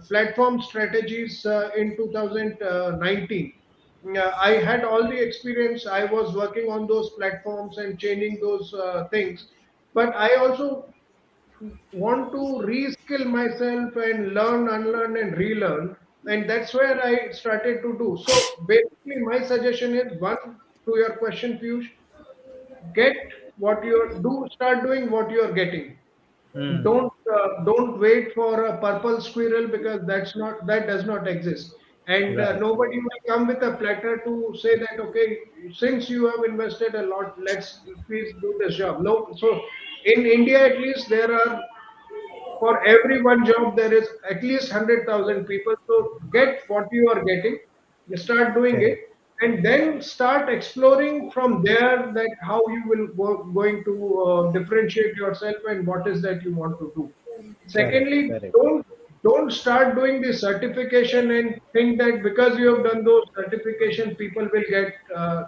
platform strategies in 2019. I had all the experience. I was working on those platforms and changing those things, but I also want to reskill myself and learn, unlearn, and relearn. And that's where I started to do. So basically, my suggestion is one, to your question, Piyush, get what you do, start doing what you are getting.
Hmm.
Don't wait for a purple squirrel because that does not exist. And
Right.
nobody will come with a platter to say that okay, since you have invested a lot, let's please do this job. No, so in India at least there are, for every one job there is at least 100,000 people. So get what you are getting, you start doing it,
Correct.
and then start exploring from there that how you will going to differentiate yourself and what is that you want to do.
Correct.
Secondly,
Correct.
don't start doing the certification and think that because you have done those certification people will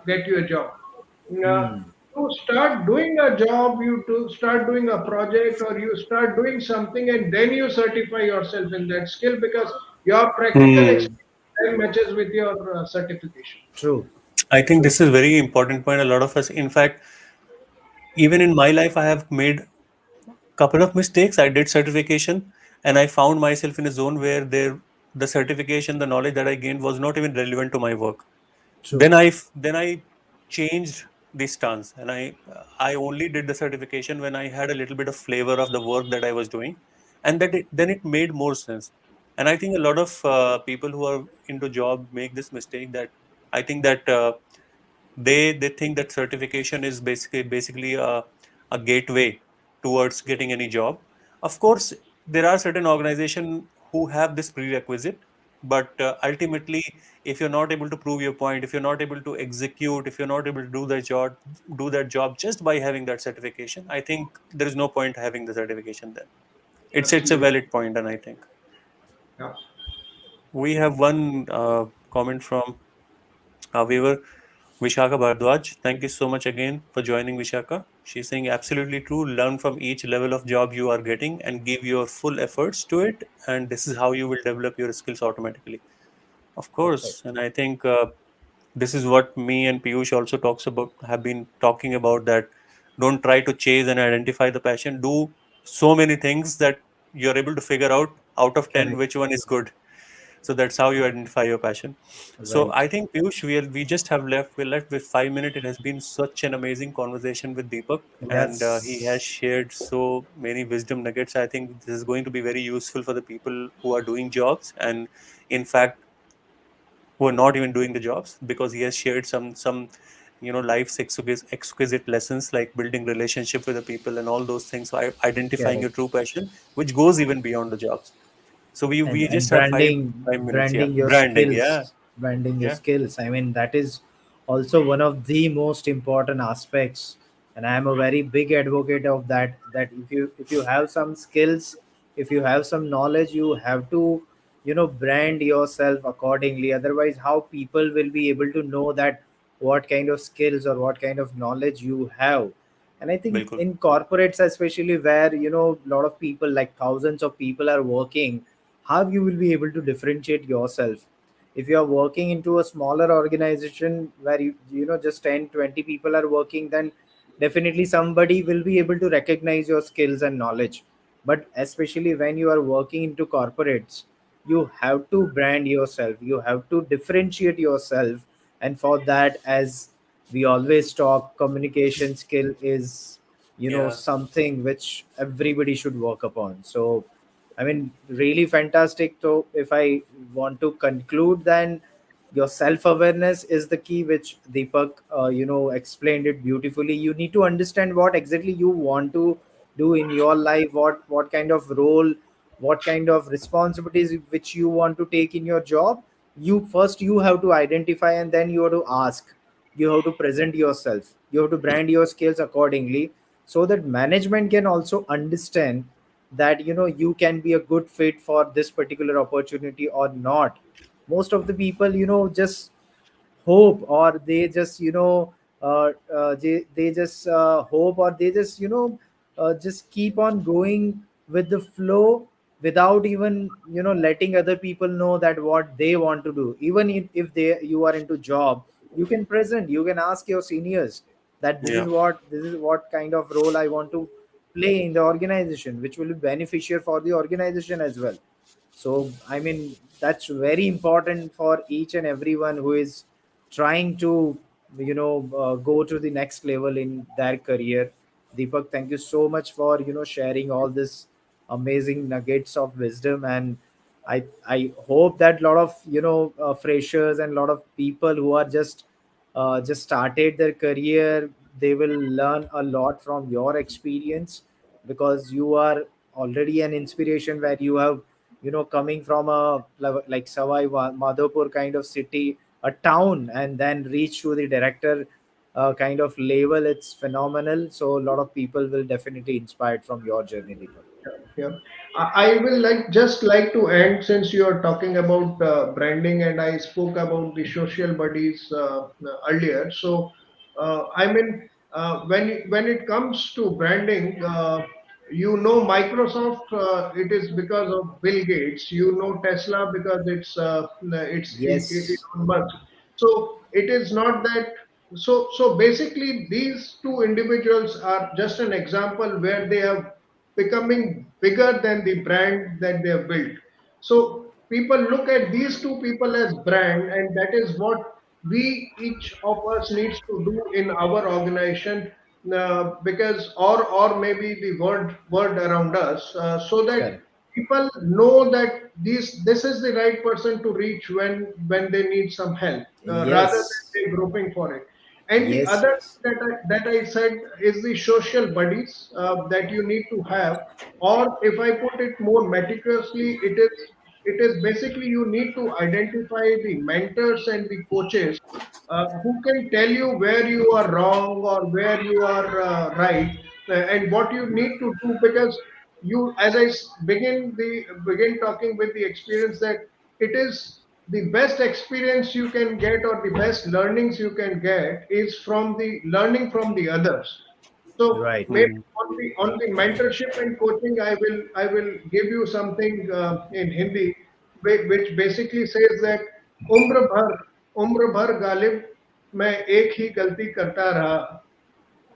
get you a job.
Hmm.
To start doing a job, you to start doing a project or you start doing something and then you certify yourself in that skill because your practical
Hmm.
experience then matches with your certification.
True.
I think
True.
this is very important point. A lot of us, in fact, even in my life, I have made couple of mistakes. I did certification, and I found myself in a zone where the certification, the knowledge that I gained was not even relevant to my work.
True.
Then I changed the stance, and I only did the certification when I had a little bit of flavor of the work that I was doing, and then it made more sense. And I think a lot of people who are into job make this mistake, that I think that they think that certification is basically a gateway towards getting any job. Of course, there are certain organizations who have this prerequisite, but ultimately, if you're not able to prove your point, if you're not able to execute, if you're not able to do that job just by having that certification, I think there is no point having the certification then. It's a
Absolutely.
valid point, and I think
Yeah.
we have one comment from our viewer, Vishaka Bhardwaj. Thank you so much again for joining, Vishaka. She's saying absolutely true. Learn from each level of job you are getting and give your full efforts to it. And this is how you will develop your skills automatically. Of course.
Perfect.
And I think this is what me and Piyush also talks about, have been talking about, that don't try to chase and identify the passion. Do so many things that you're able to figure out of 10
Correct.
which one is good. So that's how you identify your passion. So
Right.
I think Piyush, we just have we're left with 5 minutes. It has been such an amazing conversation with Deepak, and he has
Yes.
shared so many wisdom nuggets. I think this is going to be very useful for the people who are doing jobs, and in fact who are not even doing the jobs, because he has shared some life's exquisite lessons, like building relationship with the people and all those things. So identifying
Correct.
your true passion, which goes even beyond the jobs. So we
And
just have five
branding,
5 minutes. Yeah,
branding your
branding. Yeah,
skills, branding your
yeah,
skills, I mean, that is also one of the most important aspects. And I am a very big advocate of that, that if you have some skills, if you have some knowledge, you have to brand yourself accordingly. Otherwise, how people will be able to know that what kind of skills or what kind of knowledge you have? And I think
bilkul.
in corporates especially, where a lot of people, like thousands of people are working, how you will be able to differentiate yourself? If you are working into a smaller organization where just 10, 20 people are working, then definitely somebody will be able to recognize your skills and knowledge. But especially when you are working into corporates, you have to brand yourself, you have to differentiate yourself. And for that, as we always talk, communication skill is
Yeah,
something which everybody should work upon. So I mean, really fantastic. So, if I want to conclude, then your self awareness is the key, which Deepak, explained it beautifully. You need to understand what exactly you want to do in your life, what kind of role, what kind of responsibilities which you want to take in your job. You have to identify, and then you have to ask. You have to present yourself. You have to brand your skills accordingly, so that management can also understand that you can be a good fit for this particular opportunity or not. Most of the people just hope, or they just they just hope, or they just keep on going with the flow, without even letting other people know that what they want to do. Even if you are into job, you can present, you can ask your seniors that this
yeah,
is what kind of role I want to play in the organization, which will be beneficial for the organization as well. So I mean, that's very important for each and everyone who is trying to go to the next level in their career. Deepak, thank you so much for sharing all this amazing nuggets of wisdom. And I hope that a lot of freshers and a lot of people who are just started their career, they will learn a lot from your experience, because you are already an inspiration, where you have coming from a like Savai Madhopur kind of city, a town, and then reach to the director kind of level. It's phenomenal. So a lot of people will definitely inspired from your journey, Deepak.
Yeah. I will like to end, since you are talking about branding and I spoke about the social buddies earlier. So I mean, when it comes to branding, Microsoft, it is because of Bill Gates. You know Tesla because it's
Yes.
Elon Musk. So it is not that. So basically, these two individuals are just an example where they have becoming bigger than the brand that they have built. So people look at these two people as brand, and that is what we each of us needs to do in our organization, because or maybe the world around us, so that
Correct.
people know that this is the right person to reach when they need some help, rather than
Yes.
they groping for it. And the
Yes.
other
Yes.
that I said is the social buddies that you need to have. Or if I put it more meticulously, it is basically you need to identify the mentors and the coaches who can tell you where you are wrong or where you are right, and what you need to do. Because you, as begin talking with the experience, that it is the best experience you can get, or the best learnings you can get is from the learning from the others. So
Right.
maybe
mhm.
on the mentorship and coaching, I will give you something in Hindi, which basically says that उम्र भर उम्र भर गालिब मैं एक ही गलती करता रहा,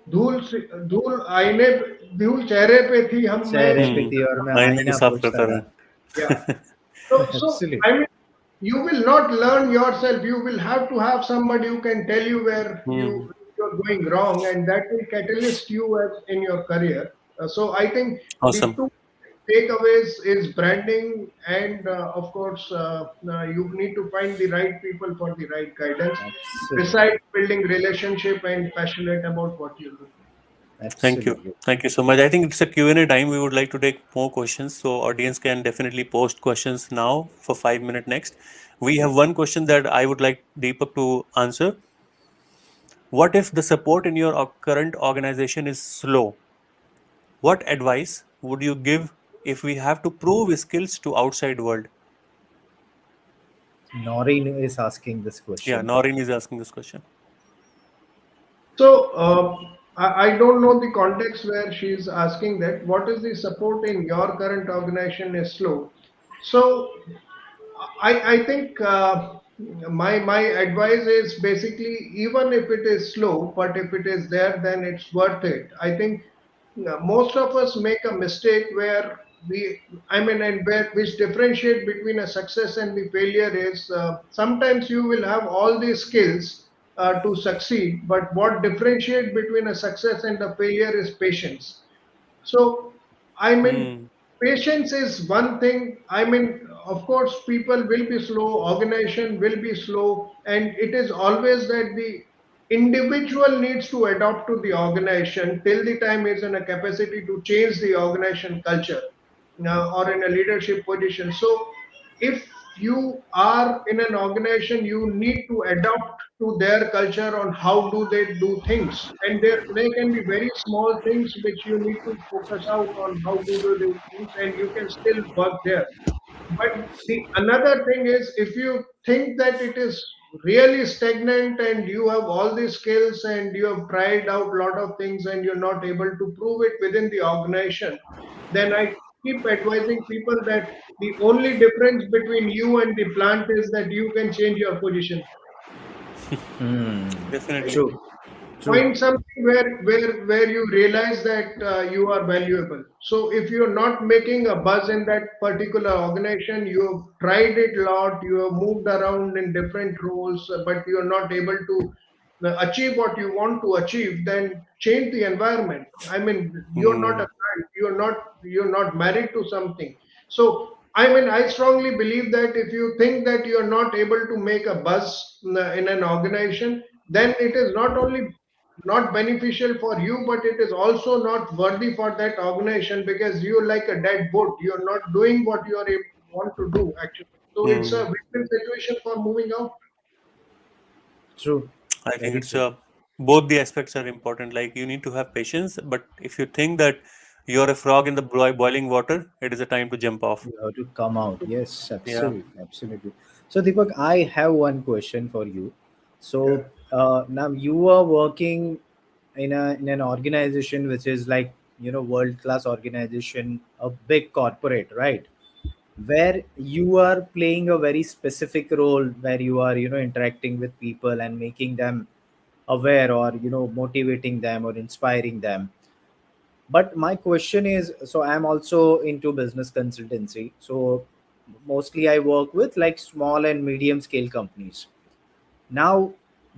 धूल धूल आईने धूल चेहरे पे थी हम मैं
चेहरे पे
हम्म,
थी और मैं
आईने भी
आईना
साफ
पोछता
करता
yeah.
रहा.
So I
Absolutely.
mean, you will not learn yourself. You will have to have somebody who can tell you where
Hmm.
you're going wrong, and that will catalyst you as in your career. So I think the
Awesome.
two takeaways is branding, and of course, you need to find the right people for the right guidance.
Absolutely.
Besides building relationship and passionate about what you do.
Thank you.
Absolutely.
Thank you so much. I think it's a Q&A time. We would like to take more questions. So audience can definitely post questions now for 5 minutes next. We have one question that I would like Deepak to answer. What if the support in your current organization is slow? What advice would you give if we have to prove skills to outside world?
Noreen is asking this
Yeah,
question.
Noreen is asking this question.
So I don't know the context where she's asking that. What is the support in your current organization is slow. So I think my advice is basically, even if it is slow, but if it is there, then it's worth it. I think most of us make a mistake where I mean, and where which differentiate between a success and the failure is, sometimes you will have all these skills to succeed, but what differentiate between a success and a failure is patience. So, I mean,
Hmm.
patience is one thing. I mean, of course, people will be slow, organization will be slow, and it is always that the individual needs to adapt to the organization till the time is in a capacity to change the organization culture or in a leadership position. So, if you are in an organization, you need to adapt to their culture on how do they do things, and there can be very small things which you need to focus out on how do they do things, and you can still work there. But the another thing is, if you think that it is really stagnant and you have all these skills and you have tried out a lot of things and you're not able to prove it within the organization, then I keep advising people that the only difference between you and the plant is that you can change your position.
Hmm.
Definitely.
True. True.
Find something where you realize that you are valuable. So if you're not making a buzz in that particular organization, you have tried it a lot, you have moved around in different roles, but you're not able to achieve what you want to achieve, then change the environment. I mean, you're not
Hmm.
a client, you're not married to something. So I mean, I strongly believe that if you think that you're not able to make a buzz in an organization, then it is not only not beneficial for you, but it is also not worthy for that organization, because you're like a dead boat. You're not doing what you want to do actually. So it's a
Hmm.
win-win situation for moving out.
True.
I think
Very
it's
true.
both the aspects are important. Like you need to have patience, but if you think that you're a frog in the boiling water, it is a time to jump off.
You have to come out. Yes,
Yeah.
absolutely. Absolutely. So, Deepak, I have one question for you.
Yeah.
So, now you are working in an organization which is like, world class organization, a big corporate, right? Where you are playing a very specific role, where you are, interacting with people and making them aware, or motivating them or inspiring them. But my question is, so I'm also into business consultancy, so mostly I work with like small and medium scale companies. Now,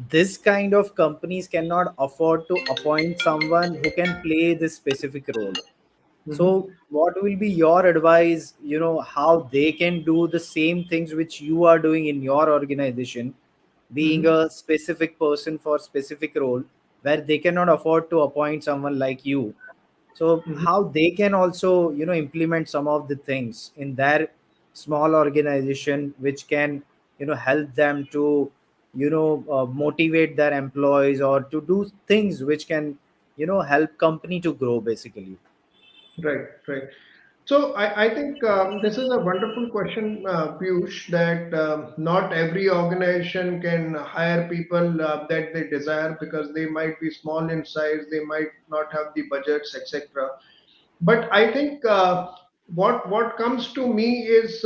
this kind of companies cannot afford to appoint someone who can play this specific role.
Hmm.
So what will be your advice, how they can do the same things which you are doing in your organization, being
Hmm.
a specific person for specific role, where they cannot afford to appoint someone like you. So
Hmm.
how they can also, implement some of the things in their small organization which can, help them to, motivate their employees, or to do things which can, help company to grow basically.
Right, right. So I think this is a wonderful question, Piyush, that not every organization can hire people that they desire, because they might be small in size, they might not have the budgets, etc. But I think what comes to me is,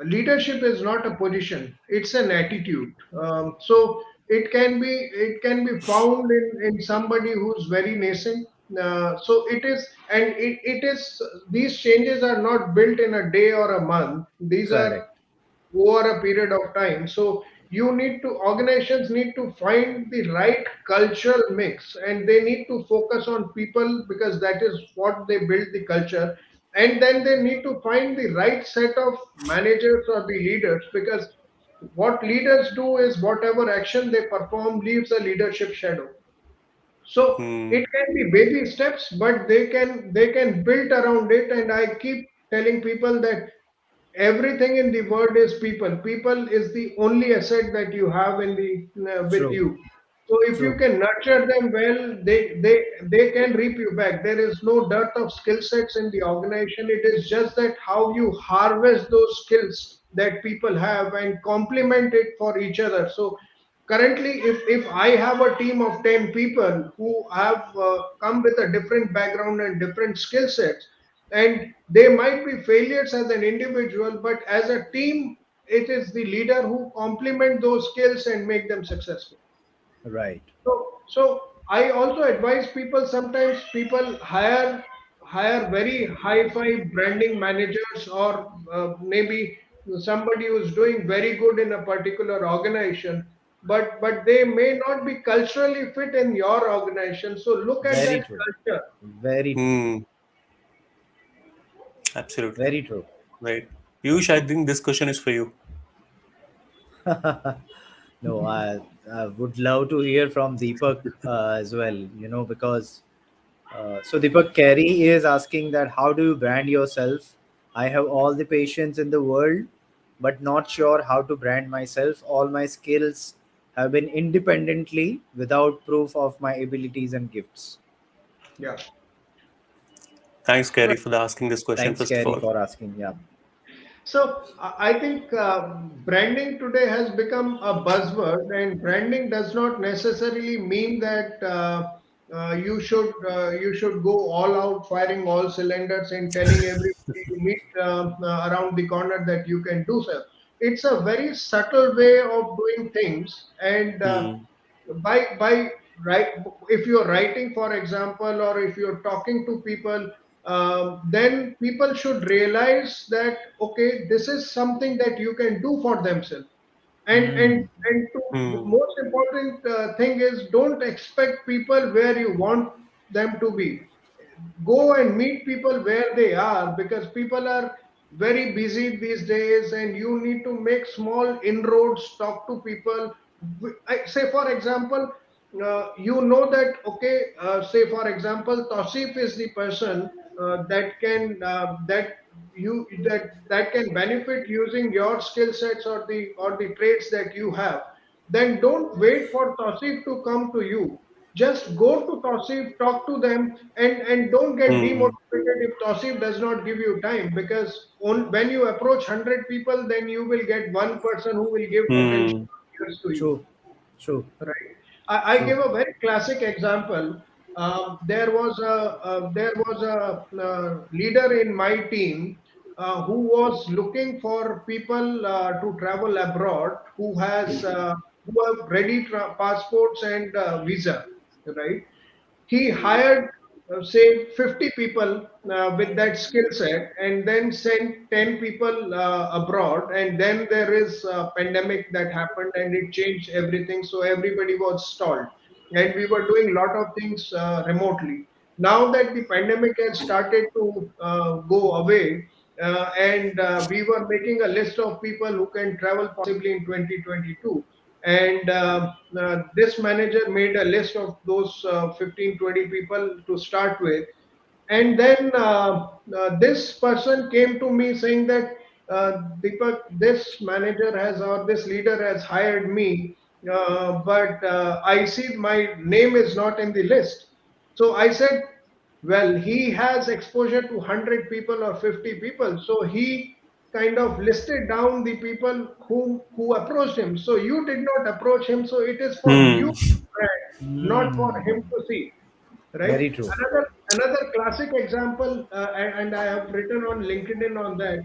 leadership is not a position; it's an attitude. So it can be found in somebody who's very nascent. So it is, and it is. These changes are not built in a day or a month. These are
Correct.
over a period of time. So organizations need to find the right cultural mix, and they need to focus on people because that is what they build the culture. And then they need to find the right set of managers or the leaders, because what leaders do is whatever action they perform leaves a leadership shadow. So
Hmm.
it can be baby steps, but they can build around it. And I keep telling people that everything in the world is people. People is the only asset that you have in the with
True.
you. So if you
True.
can nurture them well, they can reap you back. There is no dearth of skill sets in the organization. It is just that how you harvest those skills that people have and complement it for each other. So currently, if I have a team of 10 people who have come with a different background and different skill sets, and they might be failures as an individual, but as a team, it is the leader who complement those skills and make them successful.
Right.
So I also advise people, sometimes people hire very high-fi branding managers, or maybe somebody who's doing very good in a particular organization, but they may not be culturally fit in your organization. So look at
Very
that
true.
culture.
Very true.
Hmm. Absolutely.
Very true.
Right. Piyush, I think this question is for you.
No, I would love to hear from Deepak as well, because so Deepak Carey is asking that how do you brand yourself? I have all the patience in the world, but not sure how to brand myself. All my skills have been independently without proof of my abilities and gifts.
Yeah.
Thanks, Gary, for the asking this question,
Thanks,
first of
Carey,
all.
for asking. Yeah,
So I think branding today has become a buzzword, and branding does not necessarily mean that you should go all out, firing all cylinders, and telling everybody you meet around the corner that you can do so. It's a very subtle way of doing things, and
Hmm.
by right, if you're writing, for example, or if you're talking to people, then people should realize that okay, this is something that you can do for themselves. And the
Hmm.
most important thing is, don't expect people where you want them to be. Go and meet people where they are, because people are very busy these days, and you need to make small inroads, talk to people. I say, for example, you know that okay, say for example, Tosif is the person that can benefit using your skill sets, or the traits that you have. Then don't wait for Tosif to come to you. Just go to Tosif, talk to them, and don't get
Hmm.
demotivated if Tosif does not give you time, because when you approach 100 people, then you will get one person who will give potential
Hmm.
years to you.
true, true,
Right. I
true.
give a very classic example. There was a leader in my team who was looking for people to travel abroad, who have ready passports and visa, right? He hired say 50 people with that skill set, and then sent 10 people abroad. And then there is a pandemic that happened, and it changed everything, so everybody was stalled, and we were doing a lot of things remotely. Now that the pandemic has started to go away, and we were making a list of people who can travel possibly in 2022, and this manager made a list of those 15, 20 people to start with. And then this person came to me saying that, Deepak, this manager has, or this leader has hired me, but I see my name is not in the list. So I said, well, he has exposure to 100 people or 50 people. So he kind of listed down the people who approached him. So you did not approach him. So it is for you,
Hmm.
not for him
Mm,
to see, right?
very true.
Another classic example, and I have written on LinkedIn on that,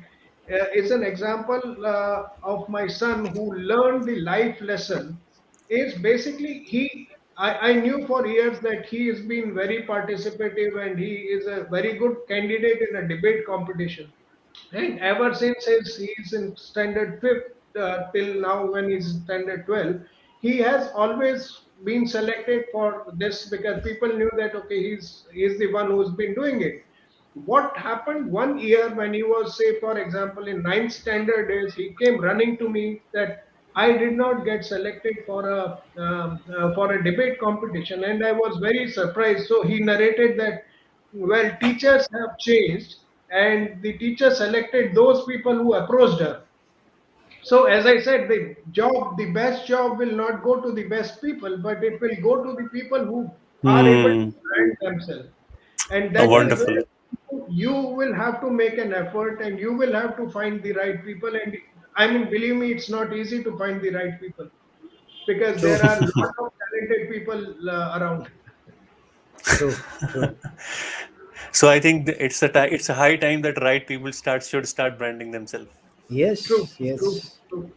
is an example of my son who learned the life lesson. Is basically I knew for years that he has been very participative, and he is a very good candidate in a debate competition. And ever since he's in standard fifth till now, when he's standard 12, he has always been selected for this because people knew that okay, he's the one who's been doing it. What happened one year when he was, say, for example, in ninth standard is he came running to me that I did not get selected for a debate competition, and I was very surprised. So he narrated that, well, teachers have changed, and the teacher selected those people who approached her. So, as I said, the best job will not go to the best people, but it will go to the people who are able to
Hmm.
brand themselves. And that is
Correct.
Wonderful.
where you will have to make an effort, and you will have to find the right people. And I mean, believe me, it's not easy to find the right people because there
True,
are a lot of talented people around.
true, true.
So I think it's a high time that right people should start branding themselves.
True,
Yes,
true,
yes.
true.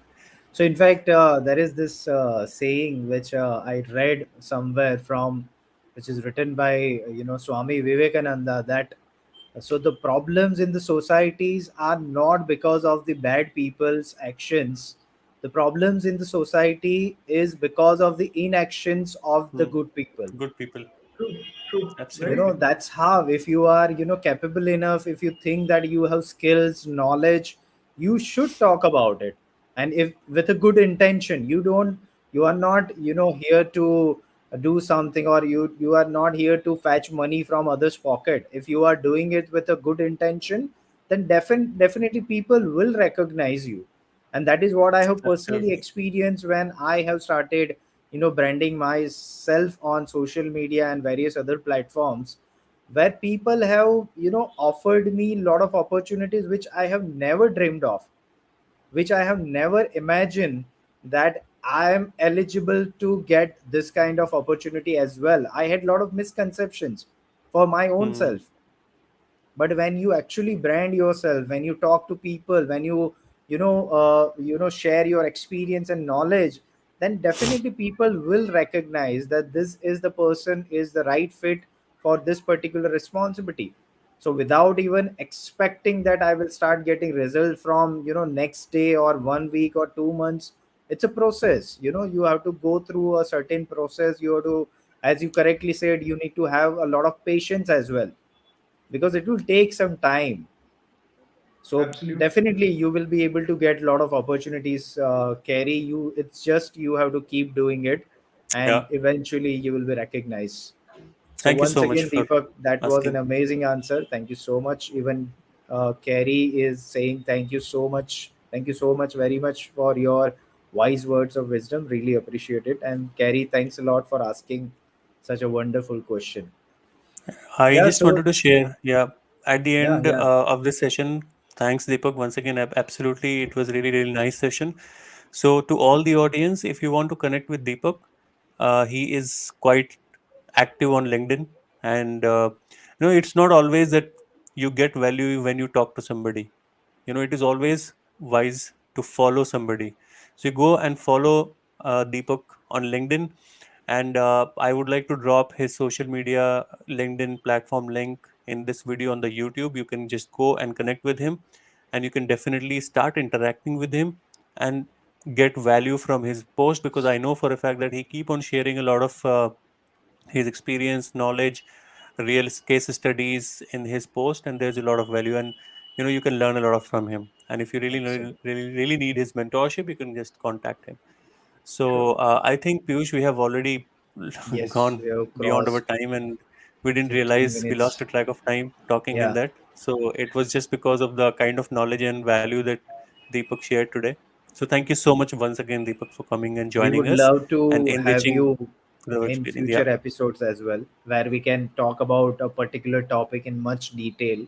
So, in fact, there is this saying which I read somewhere from, which is written by Swami Vivekananda, that so the problems in the societies are not because of the bad people's actions. The problems in the society is because of the inactions of the
Hmm.
good people.
Good people.
True, true, very
You know,
Absolutely.
true.
that's how, if you are capable enough, if you think that you have skills, knowledge, you should talk about it. And if with a good intention, you are not here to do something, or you are not here to fetch money from others pocket. If you are doing it with a good intention, then definitely people will recognize you. And that is what I have personally
Absolutely.
experienced when I have started branding myself on social media and various other platforms, where people have offered me a lot of opportunities which I have never dreamed of, which I have never imagined that I am eligible to get this kind of opportunity as well. I had a lot of misconceptions for my own
Hmm.
self. But when you actually brand yourself, when you talk to people, when you share your experience and knowledge, then definitely people will recognize that this is the person is the right fit for this particular responsibility. So without even expecting that I will start getting result from next day or 1 week or 2 months, it's a process. You have to go through a certain process. You have to, as you correctly said, you need to have a lot of patience as well, because it will take some time. So
Absolutely.
definitely you will be able to get a lot of opportunities, carry you. It's just you have to keep doing it, and
Yeah.
eventually you will be recognized. So
Thank you
once
so much
again,
for
Deepak, that was an
asking.
amazing answer. Thank you so much. Even Carrie is saying thank you so much. Thank you so much, very much, for your wise words of wisdom. Really appreciate it. And Carrie, thanks a lot for asking such a wonderful question.
I
Yeah.
just
So
wanted to share, yeah, at the
yeah,
end
yeah.
of this session, thanks Deepak once again. Absolutely, it was really, really nice session. So, to all the audience, if you want to connect with Deepak, he is quite active on LinkedIn, and it's not always that you get value when you talk to somebody. It is always wise to follow somebody. So, you go and follow Deepak on LinkedIn, and I would like to drop his social media LinkedIn platform link in this video on the YouTube. You can just go and connect with him, and you can definitely start interacting with him and get value from his post, because I know for a fact that he keep on sharing a lot of his experience, knowledge, real case studies in his post, and there's a lot of value, and you can learn a lot of from him. And if you really
Absolutely.
really need his mentorship, you can just contact him.
Sure.
So I think, Piyush, we have already
Yes,
gone
we have
beyond our
crossed
time, and we didn't
15
realize we lost
minutes.
a track of time talking in
Yeah,
that. So it was just because of the kind of knowledge and value that Deepak shared today. So thank you so much once again, Deepak, for coming and
we
joining
would
us
love
and
to have
enriching
you
our
in
experience. Yeah,
future episodes as well, where we can talk about a particular topic in much detail.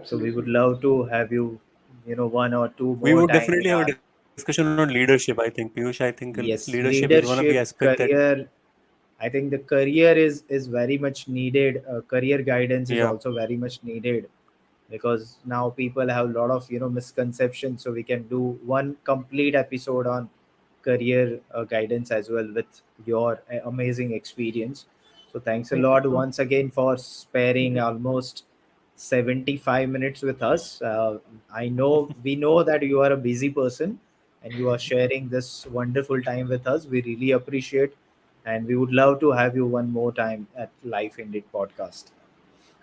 So we would
Absolutely.
love to have you, one or two
we
more
would
time in
definitely have a
our.
discussion on leadership. I think, Piyush. I think leadership is
Yes,
one of the aspect that,
leadership, career. I think the career is very much needed. Career guidance is
yeah,
also very much needed, because now people have a lot of misconceptions. So we can do one complete episode on career guidance as well, with your amazing experience. So thanks a
Thank you
lot
so
once again for sparing
much.
almost 75 minutes with us. I know we know that you are a busy person and you are sharing this wonderful time with us. We really appreciate, and we would love to have you one more time at Life Indeed podcast.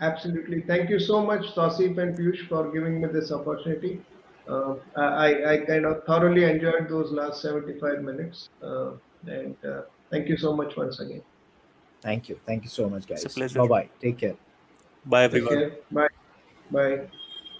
Absolutely. Thank you so much, Tausif and Piyush, for giving me this opportunity. I kind of thoroughly enjoyed those last 75 minutes. And thank you so much once again.
Thank you. Thank you so much,
It's a
guys.
pleasure.
Bye bye. Take care.
Bye,
Take
everyone.
care. Bye. Bye.